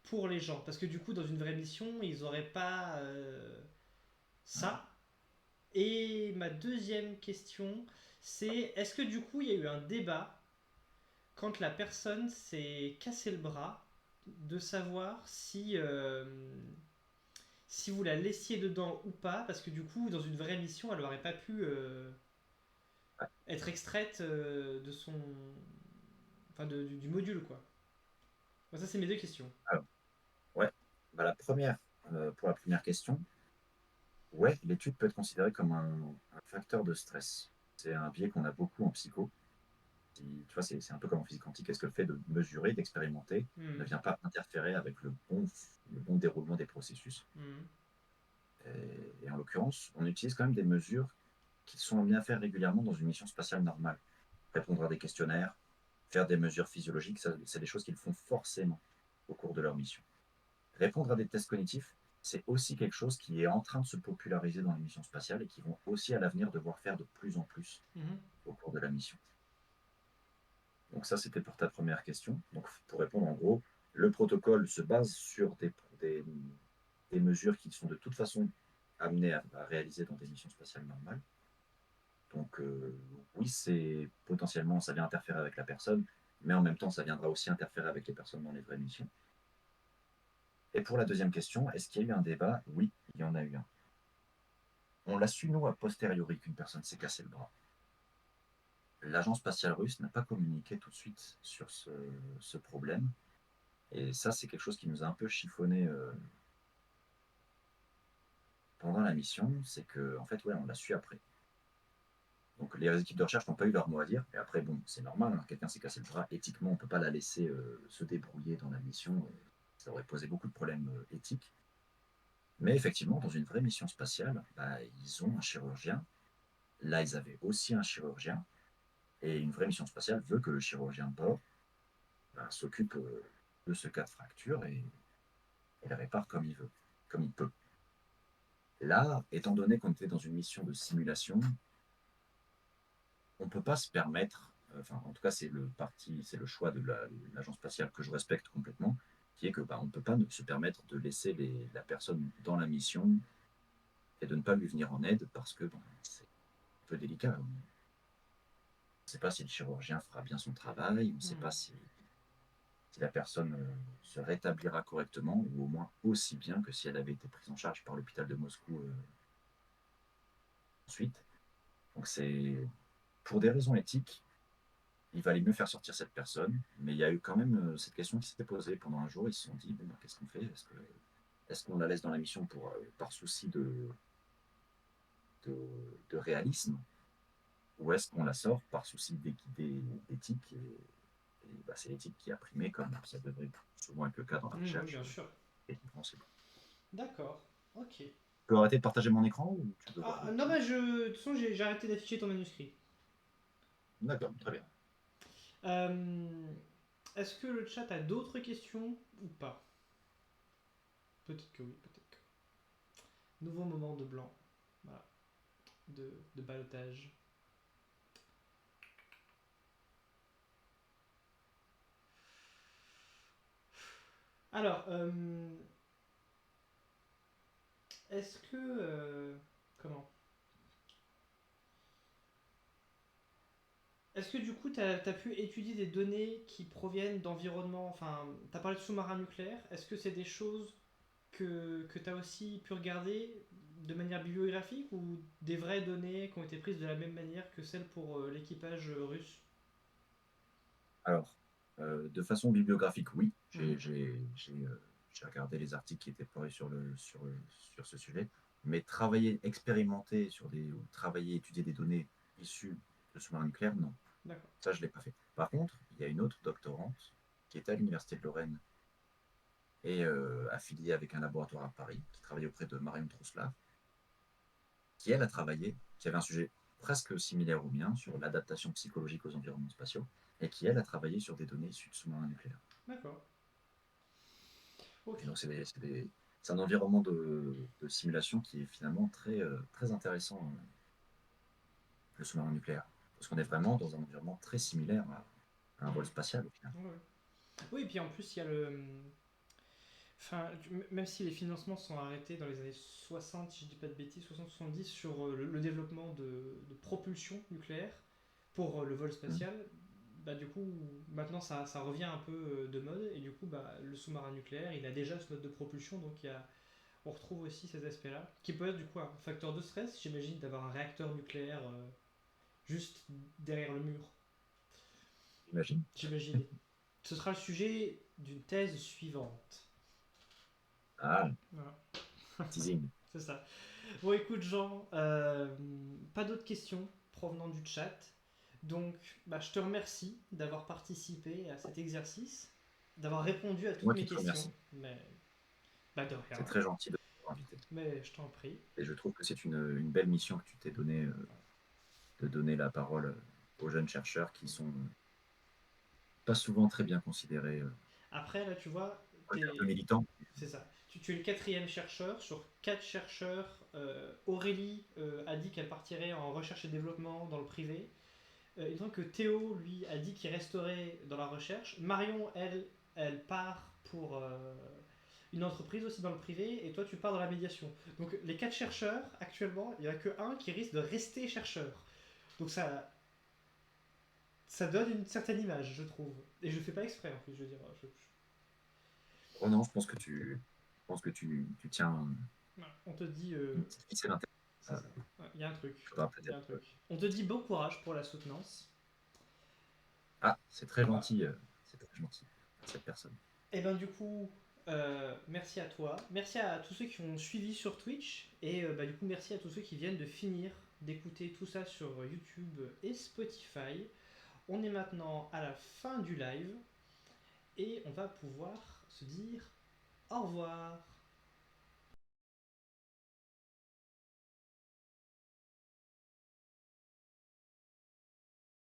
pour les gens? Parce que du coup, dans une vraie mission, ils n'auraient pas Ouais. ça. Et ma deuxième question, c'est est-ce que du coup, il y a eu un débat quand la personne s'est cassé le bras de savoir si vous la laissiez dedans ou pas, parce que du coup, dans une vraie mission, elle n'aurait pas pu Ouais. être extraite de son. Enfin, du module, quoi. Bon, ça, c'est mes deux questions. Alors, ouais. Pour la première question, ouais, l'étude peut être considérée comme un facteur de stress. C'est un biais qu'on a beaucoup en psycho. Tu vois, c'est un peu comme en physique quantique. Est-ce que le fait de mesurer, d'expérimenter, ne Mhm. vient pas interférer avec le bon déroulement des processus? Mhm. Et en l'occurrence, on utilise quand même des mesures qui sont amenées à faire régulièrement dans une mission spatiale normale. Répondre à des questionnaires, faire des mesures physiologiques, c'est des choses qu'ils font forcément au cours de leur mission. Répondre à des tests cognitifs, c'est aussi quelque chose qui est en train de se populariser dans les missions spatiales et qui vont aussi à l'avenir devoir faire de plus en plus Mhm. au cours de la mission. Donc ça, c'était pour ta première question. Donc pour répondre en gros, le protocole se base sur des mesures qui sont de toute façon amenées à réaliser dans des missions spatiales normales. Donc oui, c'est potentiellement, ça vient interférer avec la personne, mais en même temps, ça viendra aussi interférer avec les personnes dans les vraies missions. Et pour la deuxième question, est-ce qu'il y a eu un débat? Oui, il y en a eu un. On l'a su, nous, a posteriori, qu'une personne s'est cassé le bras. L'agence spatiale russe n'a pas communiqué tout de suite sur ce problème. Et ça, c'est quelque chose qui nous a un peu chiffonné pendant la mission. C'est que, en fait, ouais, on l'a su après. Donc les équipes de recherche n'ont pas eu leur mot à dire. Et après, bon, c'est normal, hein, quelqu'un s'est cassé le bras. Éthiquement, on ne peut pas la laisser se débrouiller dans la mission. Ça aurait posé beaucoup de problèmes éthiques. Mais effectivement, dans une vraie mission spatiale, ils ont un chirurgien. Là, ils avaient aussi un chirurgien. Et une vraie mission spatiale veut que le chirurgien de bord s'occupe de ce cas de fracture et le répare comme il veut, comme il peut. Là, étant donné qu'on était dans une mission de simulation, on ne peut pas se permettre, enfin en tout cas c'est le choix de l'agence spatiale que je respecte complètement, qui est que on ne peut pas se permettre de laisser la personne dans la mission et de ne pas lui venir en aide parce que c'est un peu délicat. On ne sait pas si le chirurgien fera bien son travail, on ne sait pas Mhm. si la personne se rétablira correctement ou au moins aussi bien que si elle avait été prise en charge par l'hôpital de Moscou ensuite. Donc c'est pour des raisons éthiques, il valait mieux faire sortir cette personne, mais il y a eu quand même cette question qui s'était posée pendant un jour. Ils se sont dit bon, qu'est-ce qu'on fait? Est-ce qu'on la laisse dans la mission par souci de, de réalisme, ou est-ce qu'on la sort par souci d'éthique c'est l'éthique qui a primé, comme ça devrait souvent être le cas dans la Mhm, oui, recherche bien sûr. et compréhensible. D'accord. Ok. peux arrêter de partager mon écran ou tu veux voir Ah, d'autres non, trucs? bah, de toute façon, j'ai arrêté d'afficher ton manuscrit. D'accord, très bien. Euh, Est-ce que le chat a d'autres questions ou pas? Peut-être que oui, peut-être que. Nouveau moment de blanc. Voilà. De ballottage. Alors, est-ce que. Comment? Est-ce que du coup, tu as pu étudier des données qui proviennent d'environnements. Enfin, tu as parlé de sous-marins nucléaires. Est-ce que c'est des choses que tu as aussi pu regarder de manière bibliographique ou des vraies données qui ont été prises de la même manière que celles pour l'équipage russe? Alors, de façon bibliographique, oui, Mhm. j'ai regardé les articles qui étaient parus sur ce sujet, mais travailler, expérimenter ou travailler, étudier des données issues de sous-marins nucléaires, non. D'accord. Ça, je ne l'ai pas fait. Par contre, il y a une autre doctorante qui était à l'Université de Lorraine et affiliée avec un laboratoire à Paris, qui travaillait auprès de Marion Trousselard, qui, elle, a travaillé, qui avait un sujet presque similaire au mien sur l'adaptation psychologique aux environnements spatiaux, et qui, elle, a travaillé sur des données issues de sous-marins nucléaires. D'accord. Ok. Et donc, c'est un environnement de simulation qui est finalement très intéressant, le sous-marin nucléaire. Parce qu'on est vraiment dans un environnement très similaire à un vol Mhm. spatial, au final. Ouais, ouais. Oui, et puis en plus, il y a le. Enfin, même si les financements sont arrêtés dans les années 60, si je dis pas de bêtises, 60-70, sur le développement de propulsion nucléaire pour le vol Mm. spatial, bah du coup, maintenant ça revient un peu de mode, et du coup, bah, le sous-marin nucléaire, il a déjà ce mode de propulsion, donc on retrouve aussi ces aspects-là, qui peut être du coup un facteur de stress, j'imagine, d'avoir un réacteur nucléaire juste derrière le mur, J'imagine. j'imagine. Ce sera le sujet d'une thèse suivante. Ah, Voilà, teasing. c'est ça. Bon, écoute, Jean, pas d'autres questions provenant du chat. Donc, bah, je te remercie d'avoir participé à cet exercice, d'avoir répondu à toutes Moi mes qui te questions. remercie. Mais, bah, de C'est rien. très gentil de m'avoir invité. Mais je t'en prie. Et je trouve que c'est une belle mission que tu t'es donnée, de donner la parole aux jeunes chercheurs qui sont pas souvent très bien considérés. Après, là, tu vois, Faut être un peu militant. c'est ça. Tu es le quatrième chercheur sur quatre chercheurs. Aurélie a dit qu'elle partirait en recherche et développement dans le privé. Il me semble que Théo, lui, a dit qu'il resterait dans la recherche. Marion, elle part pour une entreprise aussi dans le privé, et toi, tu pars dans la médiation. Donc, les quatre chercheurs, actuellement, il n'y en a que un qui risque de rester chercheur. Donc, ça donne une certaine image, je trouve. Et je le fais pas exprès, en plus, je veux dire. Oh non, je pense que tu tiens Voilà. On te dit. une petite ficelle intéressante. C'est ça. Ouais, il y a un truc. Il faudra Il y a un peut-être. truc. On te dit bon courage pour la soutenance. Ah, Voilà. c'est très gentil à cette personne. Et ben du coup, merci à toi. Merci à tous ceux qui ont suivi sur Twitch. Et bah, du coup, merci à tous ceux qui viennent de finir d'écouter tout ça sur YouTube et Spotify. On est maintenant à la fin du live. Et on va pouvoir se dire au revoir.